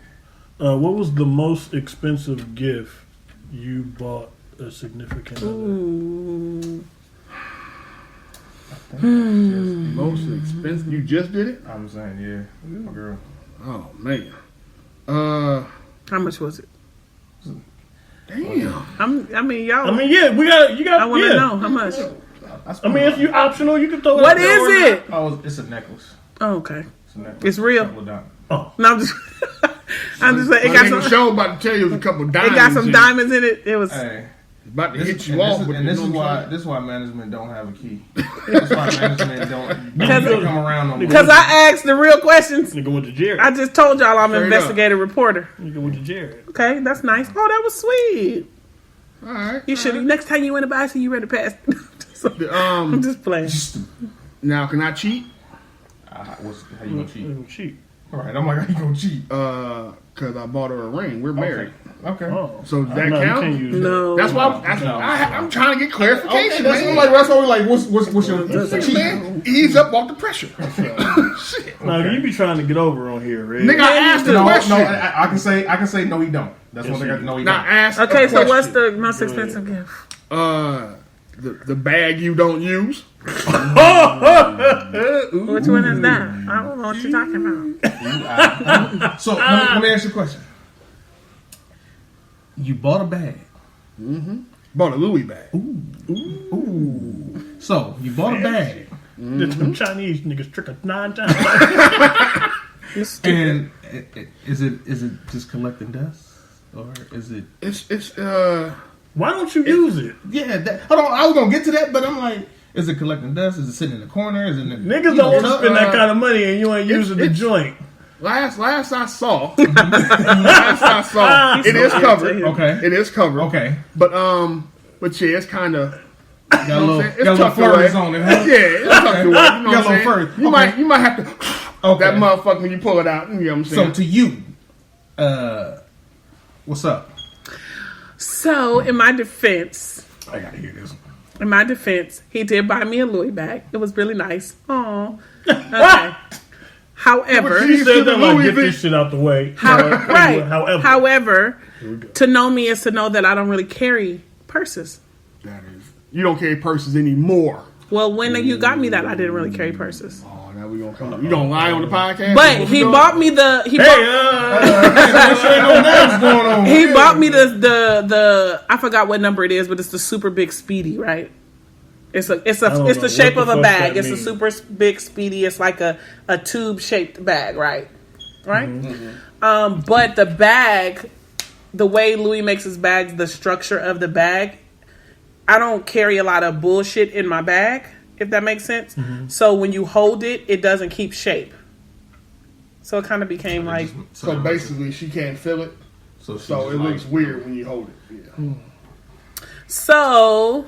What was the most expensive gift you bought a significant other? Most expensive. You just did it? I'm saying, yeah. My girl. Oh man. How much was it? Damn. I mean, y'all. I mean, yeah, you got. I want to know how much. I mean, if you optional, you can throw it. What is it? Oh, it's a necklace. Oh, okay. It's a necklace. It's real. Couple of diamonds. Oh, No, I'm just. I'm just saying. It My got nigga some. show about to tell you it was a couple diamonds. It got some in diamonds in it. It was. Hey. About to This, hit you and off. this, with and the- this is you know what I'm why saying? this is why management don't have a key. That's why management don't come around no more. Because I asked the real questions. nigga went to Jared. I just told y'all I'm an Straight investigative reporter. Nigga went to Jared. Okay, that's nice. Oh, that was sweet. All right. You should. Next time you in a bicycle, you ready to pass. I'm just playing. Now, can I cheat? How you gonna cheat? Nigga cheap. All right, I'm like, how you gonna cheat? Because I bought her a ring. We're married. Okay. Oh, So does that no, you count? can't use that. No. That's why No. I'm trying to get clarification, Okay, man. that's why we're like, what's your cheat? Man, ease up off the pressure. Shit. No, you be trying to get over on here, Red. Nigga, I asked the No, question. I can say no, he don't. That's one thing I know he Now don't. ask Okay, a so what's question. the most expensive gift? The bag you don't use? Which one is that? I don't know what you're talking about. So let me ask you a question. You bought a bag. Bought a Louis bag. So you bought a bag, Them Chinese niggas trick us 9 times. and is it just collecting dust, or is it? It's Why don't you use it? Yeah, hold on. I was gonna get to that, but I'm like, is it collecting dust? Is it sitting in the corner? Is it in the, Niggas don't want to spend that kind of money and you ain't using the it's- joint. last I saw. It is covered. Okay. It is covered. Okay. But yeah, it's kind of. Got a little, It's got a little tucked away. furs on it, huh? Yeah, it's tucked away. You know Got a what I'm little saying? furs. You Okay. might have to. Okay. That motherfucker when you pull it out. You know what I'm So saying? to you, what's up? So, in my defense, I gotta hear this. he did buy me a Louis bag. It was really nice. Aw. Okay. However, She said that like, Louis get V. this shit out the way. right. However. However, to know me is to know that I don't really carry purses. That is. You don't carry purses anymore. Well, when you got me that, I didn't really carry purses. Oh, now we gonna come. You gonna lie on the podcast? But What he we doing? bought me the. He going on? He bought me the I forgot what number it is, but it's the super big speedy, right? It's don't the know shape what of the a fuck bag. that It's a means. super big speedy. It's like a tube shaped bag, right? Right. But the bag, the way Louis makes his bags, the structure of the bag, I don't carry a lot of bullshit in my bag, if that makes sense. So when you hold it, it doesn't keep shape. So it kind of became like. So basically, she can't feel it. So So it looks weird when you hold it. Yeah. So,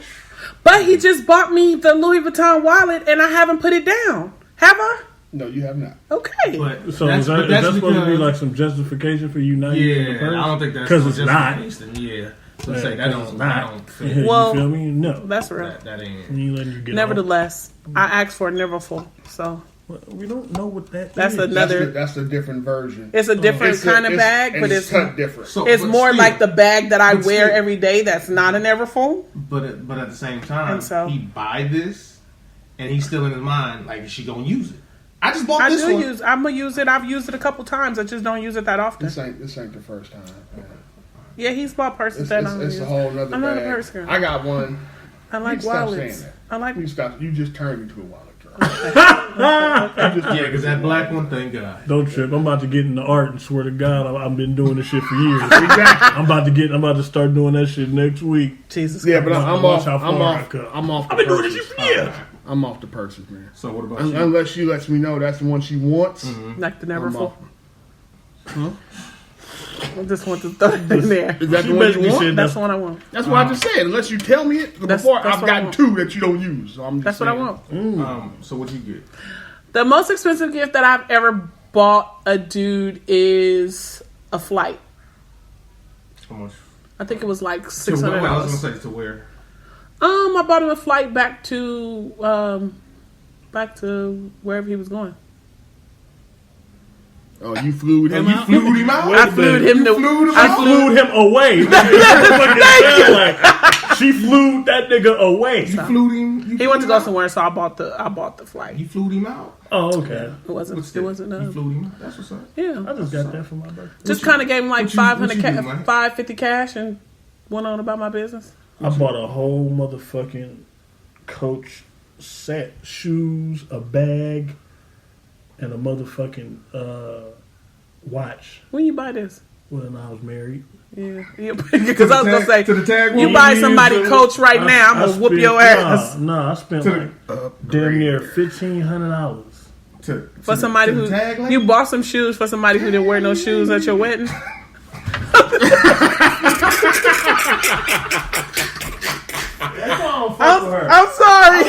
but he just bought me the Louis Vuitton wallet, and I haven't put it down. Have I? No, you have not. Okay. But So is that supposed to be like some justification for you not using the purse? I don't think that's because it's not. Yeah, so Yeah, say that 'cause it's don't. not. I don't feel Well, you feel me? No. That's real. that ain't. We ain't letting you get Nevertheless, I asked for a never full. So off. We don't know what that That's is. another- That's a different version. it's a different It's kind of it's- bag, and but it's cut different. So, it's but more still- like the bag that I but wear still- every day. That's not a never full. But at the same time, And so- he buy this, and he's still in his mind like, is she gonna use it? I just bought I this do one. use. I'm gonna use it. I've used it a couple times. I just don't use it that often. This ain't the first time. Yeah, he's bought purses It's, that it's, I don't it's use. a whole nother I'm not a bag. purse girl. I got one. I like You stop wallets. saying that. I like. You stop. You just turned into a wallet girl. Yeah, because that black one, thank God. Don't trip. I'm about to get into art and swear to God, I've been doing this shit for years. Exactly. I'm about to start doing that shit next week. Jesus. Yeah, Christ. but I'm Watch off. how I'm far I off. cut. I'm off. I've been doing this shit for years. I'm off the purses, man. So what about you? Unless she lets me know that's the one she wants. Like the never I'm full. off. Huh? I just want to throw it in there. Is that She the one you basically want? said That's the one I want. That's what I just said. Unless you tell me it That's- before, that's I've what I gotten want. 2 that you don't use. So I'm just That's what I saying. want. So what you get? The most expensive gift that I've ever bought a dude is a flight. How much? I think it was like I was $600. gonna say to where? I bought him a flight back to wherever he was going. Oh, you flew him out? You flew him out? I flew him I flew him away. Like, she flew that nigga away. You flew him? He went to go somewhere, so I bought the flight. You flew him out? Oh, okay. It wasn't. You No. flew him out? That's what's up. Yeah, I just got that for my birthday. just kind of gave him like what you do, man? $550 cash and went on about my business. I bought a whole motherfucking Coach set, shoes, a bag, and a motherfucking watch When you buy this? when I was married. Yeah, because I was gonna say to the tag you room? buy somebody Coach right now, I'm gonna whoop your ass. Nah, I spent like damn near $1,500. For somebody who you bought some shoes for somebody who didn't wear no shoes at your wedding. I'm sorry.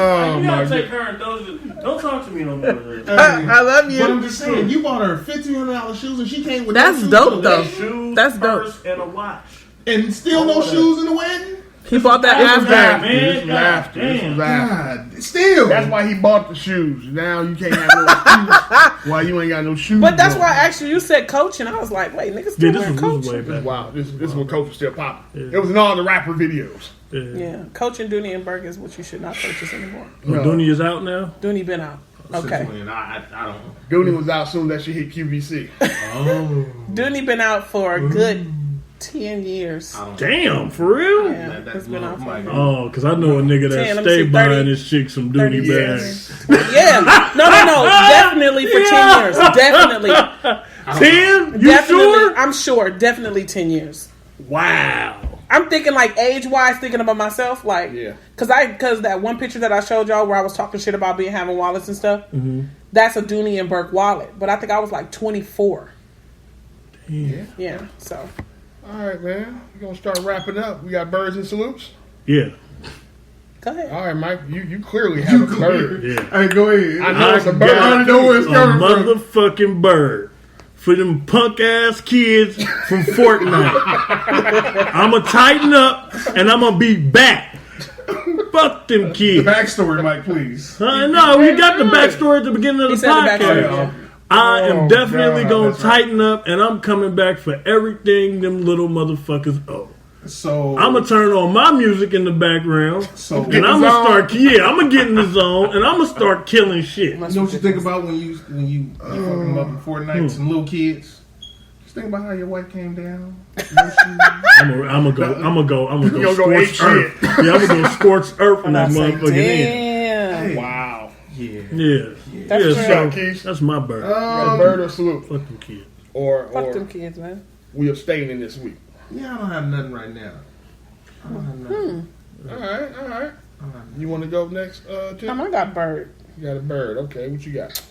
Oh, You my gotta take God. her and don't talk to me no more. I love But I'm you. just saying, you bought her $1,500 shoes and she came with That's no shoes dope, for the though. wedding? Shoes, That's dope. purse, and a watch. And still no shoes in the wedding? He bought that This was after. after. man. This was after. This was after. God, still. That's why he bought the shoes. Now you can't have no shoes. Why you ain't got no shoes? But that's on. why actually you said Coach, and I was like, wait, niggas still Yeah, wearing this Coach. was way back. Wow, this is what Coach was still popping. Yeah. It was in all the rapper videos. Yeah, Coach and Dooney and Burke is what you should not purchase anymore. Oh, Dooney is out now? Dooney been out. Okay. I don't know. Dooney was out soon as she hit QVC. Oh. Dooney been out for a good 10 years. Damn, for real? Yeah, it's been out for a minute. Oh, because I know a nigga 10, that let me stay see, buying 30, his chick some Dooney 30 bags. Yeah. No. Definitely for 10 years. Definitely. 10? You Definitely. sure? I'm sure. Definitely 10 years. Wow. I'm thinking like age-wise, thinking about myself, like, Yeah. because that one picture that I showed y'all where I was talking shit about having wallets and stuff, that's a Dooney and Burke wallet. But I think I was like 24. Yeah. So. All right, man. We're going to start wrapping up. We got birds and salutes. Yeah. Go ahead. All right, Mike. You clearly have a bird. Yeah. Hey, go ahead. I know it's a bird. I know where it's A coming from. motherfucking bird. For them punk ass kids from Fortnite. I'ma tighten up and I'ma be back. Fuck them kids. Backstory, Mike, please. No, we got the backstory at the beginning of He the said the backstory. podcast. I am definitely God, gonna that's right. tighten up and I'm coming back for everything them little motherfuckers owe. So I'm gonna turn on my music in the background So and I'm gonna start. Yeah, I'm gonna get in the zone and I'm gonna start killing shit. you know what you think about when you fucking them up in Fortnite, some little kids? Just think about how your wife came down. No shoes. I'm gonna go You gonna go ape scorched earth. Yeah, I'm gonna go scorched earth on that I say, motherfucking end. damn. Wow. Yeah. Yeah, That's yeah. fair. So Keith. that's my bird. You got a bird or salute? Fuck them kids. Fuck Or them kids, man. we abstaining this week. Yeah, I don't have nothing right now. I don't have nothing. All right. You want to go next, Tim? I got bird. You got a bird. Okay, what you got?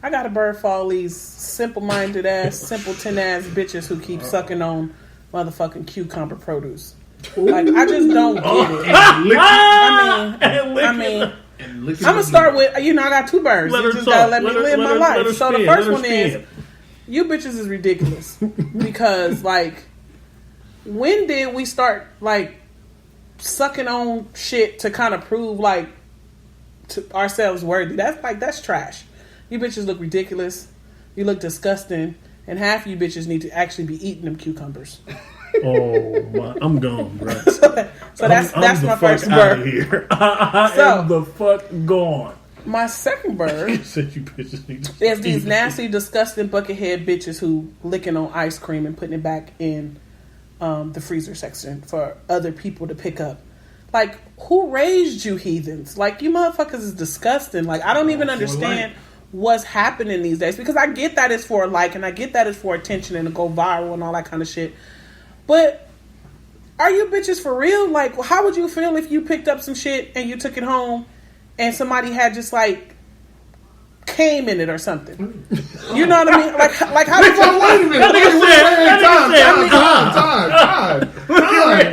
I got a bird for all these simple-minded ass, simpleton ass bitches who keep sucking on motherfucking cucumber produce. Like, I just don't get it. I mean, I'm gonna start with, I got two birds. Let You her just talk. gotta let me Let her- live let my her- life. let her So the spin. first Let her one is, spin. you bitches is ridiculous. Because, like, when did we start, like, sucking on shit to kind of prove, like, to ourselves worthy? That's trash. You bitches look ridiculous. You look disgusting. And half you bitches need to actually be eating them cucumbers. Oh my! I'm gone, bro. So that's the my fuck first outta bird. here. I So- am the fuck gone. My second bird Said you bitches need to is these eat. nasty, disgusting buckethead bitches who licking on ice cream and putting it back in the freezer section for other people to pick up. Like, who raised you heathens? Like, you motherfuckers is disgusting. Like, I don't even understand what's happening these days. Because I get that it's for a like, and I get that it's for attention and to go viral and all that kind of shit. But are you bitches for real? Like, how would you feel if you picked up some shit and you took it home and somebody had just, like, came in it or something? You know what I mean? Like how does Wait a minute.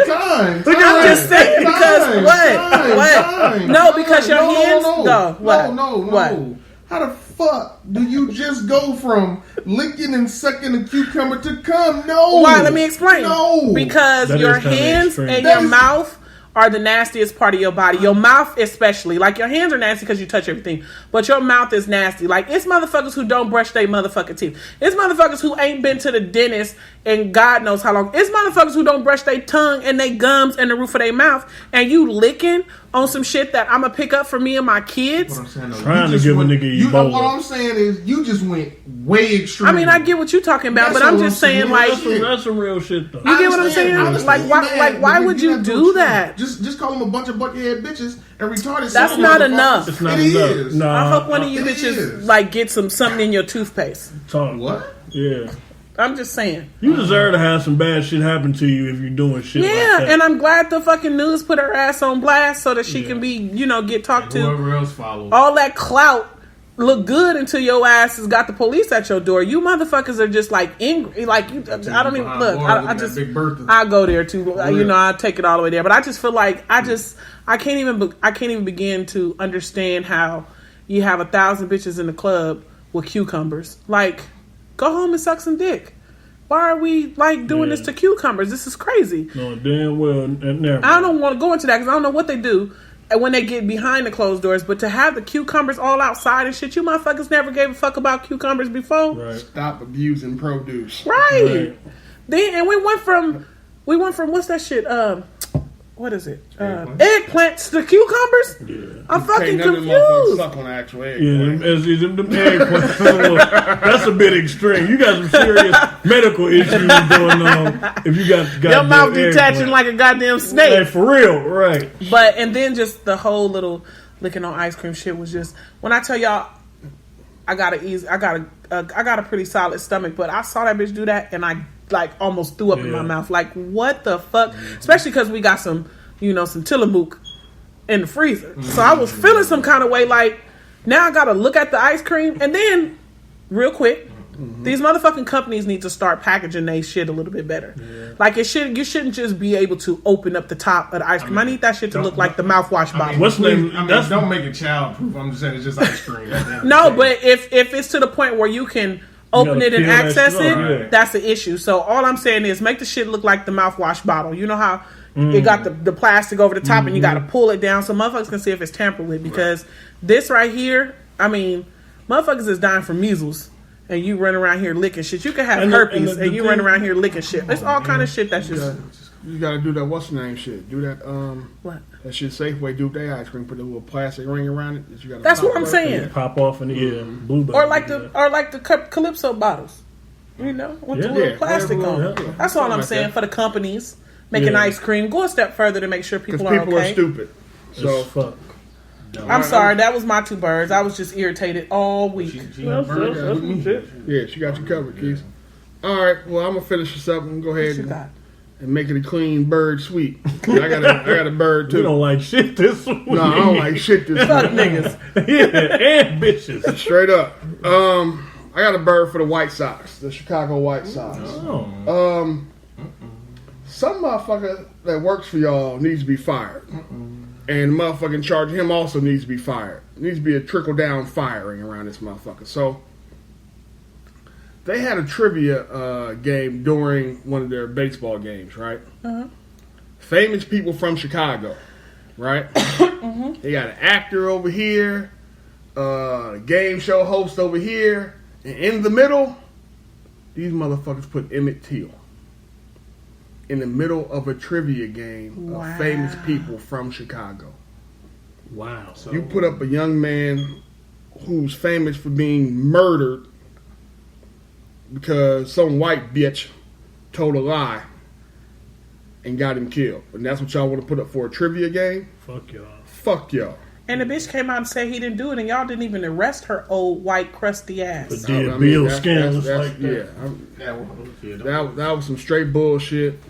Time. I'm just saying because what? No, because your hands. No, what? No. What? How the fuck do you just go from licking and sucking a cucumber to cum? No. Why? Let me explain. No. Because That your is kinda hands extreme. and That your is- mouth are the nastiest part of your body. Your mouth especially. Like, your hands are nasty because you touch everything. But your mouth is nasty. Like, it's motherfuckers who don't brush their motherfucking teeth. It's motherfuckers who ain't been to the dentist in God knows how long. It's motherfuckers who don't brush their tongue and their gums and the roof of their mouth. And you licking on some shit that I'm going to pick up for me and my kids. What I'm saying, though, Trying you to just give a went- nigga you know Ebola. what I'm saying is you just went way extreme. I mean, I get what you're talking about, That's but I'm what just I'm saying, saying. like, That's some real shit, though. You get what I'm saying? I understand. Like, why- You like, mad, why but would you you not do doing that? shit. Just call them a bunch of buckethead bitches and retarded. That's sick not motherfuckers. enough. It's not It enough. is. Nah, I hope one of you it bitches, is. like, get something in your toothpaste. talk. What? Yeah. I'm just saying. You deserve to have some bad shit happen to you if you're doing shit like Yeah, that. and I'm glad the fucking news put her ass on blast so that she can be, get talked to. Whoever else follows. All that clout look good until your ass has got the police at your door. You motherfuckers are just like angry. Like, I don't even look. I just Big Bertha. I go there too. real. I take it all the way there. But I just feel like I can't even begin to understand how you have 1,000 bitches in the club with cucumbers. Like, go home and suck some dick. Why are we like doing this to cucumbers? This is crazy. No, damn well. Never. I don't want to go into that because I don't know what they do when they get behind the closed doors. But to have the cucumbers all outside and shit, you motherfuckers never gave a fuck about cucumbers before, Right. Stop abusing produce. right? Then and we went from what's that shit? What is it? Eggplants to cucumbers? Yeah. I'm fucking Can't none of them motherfuckers confused. suck on actual egg. Yeah, boy. them eggplants. That's a bit extreme. You got some serious medical issues going on if you got Your goddamn mouth detaching eggplant. like a goddamn Hey, snake. for real, right? But and then just the whole little licking on ice cream shit was just when I tell y'all I got a pretty solid stomach, but I saw that bitch do that and I like almost threw up in my mouth. Like, what the fuck? Especially because we got some Tillamook in the freezer, so I was feeling some kind of way. Like, now I gotta look at the ice cream and then real quick. These motherfucking companies need to start packaging their shit a little bit better. Like, you shouldn't just be able to open up the top of the ice cream. I need that shit to look like the mouthwash bottle. What's the name? That's don't make it childproof. I'm just saying it's just ice cream. No, but if it's to the point where you can open gotta it and peel that access shit it, off, right. that's the issue. So all I'm saying is make the shit look like the mouthwash bottle. You know how it got the plastic over the top and you got to pull it down so motherfuckers can see if it's tampered with. Because this right here, I mean, motherfuckers is dying from measles. And you run around here licking shit. You can have herpes and you run around here licking shit. It's all kind of shit that's just... You gotta do that what's the name shit. Do that What? that shit Safeway do their ice cream, put a little plastic ring around it that you gotta That's pop what I'm right saying. there. pop off in the blueberry. Or like the Calypso bottles. You know, with the Yeah. little Yeah, plastic whatever, on yeah. it. That's all I'm Something like saying that. for the companies making Yeah. ice cream. Go a step further to make sure Because people are people are okay. stupid. So So fuck. I'm sorry, that was my two birds. I was just irritated all week. That's some shit. yeah, she got you covered, Keith. All right, well I'm gonna finish this up and go What ahead you got? and make it a clean bird sweet. I got a bird We too. don't like shit this week. No, I don't like shit this Fuck week. niggas. Yeah, and bitches. Straight up. I got a bird for the White Sox, the Chicago White Sox. Oh. Some motherfucker that works for y'all needs to be fired. And the motherfucker in charge of him also needs to be fired. Needs to be a trickle-down firing around this motherfucker. So, they had a trivia game during one of their baseball games, right? Famous people from Chicago, right? They got an actor over here, game show host over here, and in the middle, these motherfuckers put Emmett Till in the middle of a trivia game Wow. of famous people from Chicago. Wow. So You put up a young man who's famous for being murdered because some white bitch told a lie and got him killed. And that's what y'all want to put up for a trivia game? fuck y'all. Fuck y'all. And the bitch came out and said he didn't do it, and y'all didn't even arrest her old white crusty ass. But did Bill scandalous like that? That was some straight bullshit.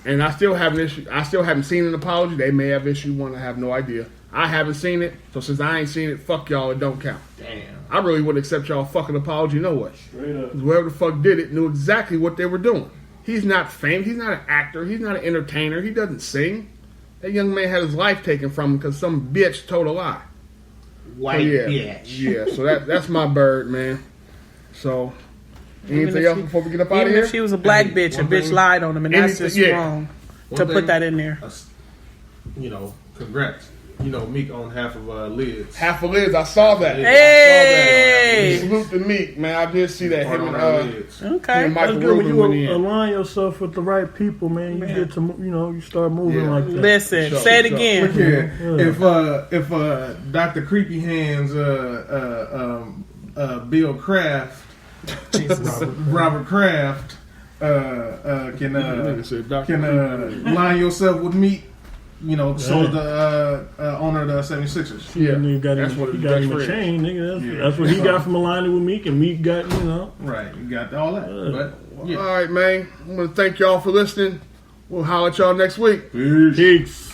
And I still haven't seen an apology. They may have issued one. I have no idea. I haven't seen it. So since I ain't seen it, fuck y'all. It don't count. Damn. I really wouldn't accept y'all fucking apology no way. Straight up. 'Cause whoever the fuck did it knew exactly what they were doing. He's not famous. He's not an actor. He's not an entertainer. He doesn't sing. That young man had his life taken from him because some bitch told a lie. white bitch. Yeah, so that's my bird, man. So, Even anything if else she- before we get up out of Even here? if she was a black bitch, a one bitch thing- lied on him, and that's just Anything- yeah. wrong One to thing- put that in there. Congrats. Meek on half of Liz. Half of Liz, I saw that. Hey! Salute to Meek, man. I did see that. Him and Liz. Okay. and Michael That's good when Rubin you went in. align yourself with the right people, man. You get to, you start moving Yeah. like that. Listen, Sure, say it sure. again. Look here. Yeah. If Dr. Creepy Hands Bill Kraft, Robert Kraft can line yourself with Meek, so is the owner of the 76ers. Yeah, Nigga got that's him, what he his got best him a friend. chain, nigga. Yeah. That's what he got from aligning with Meek, and Meek got, Right, you got all that. But yeah. All right, man. I'm going to thank y'all for listening. We'll holler at y'all next week. Peace.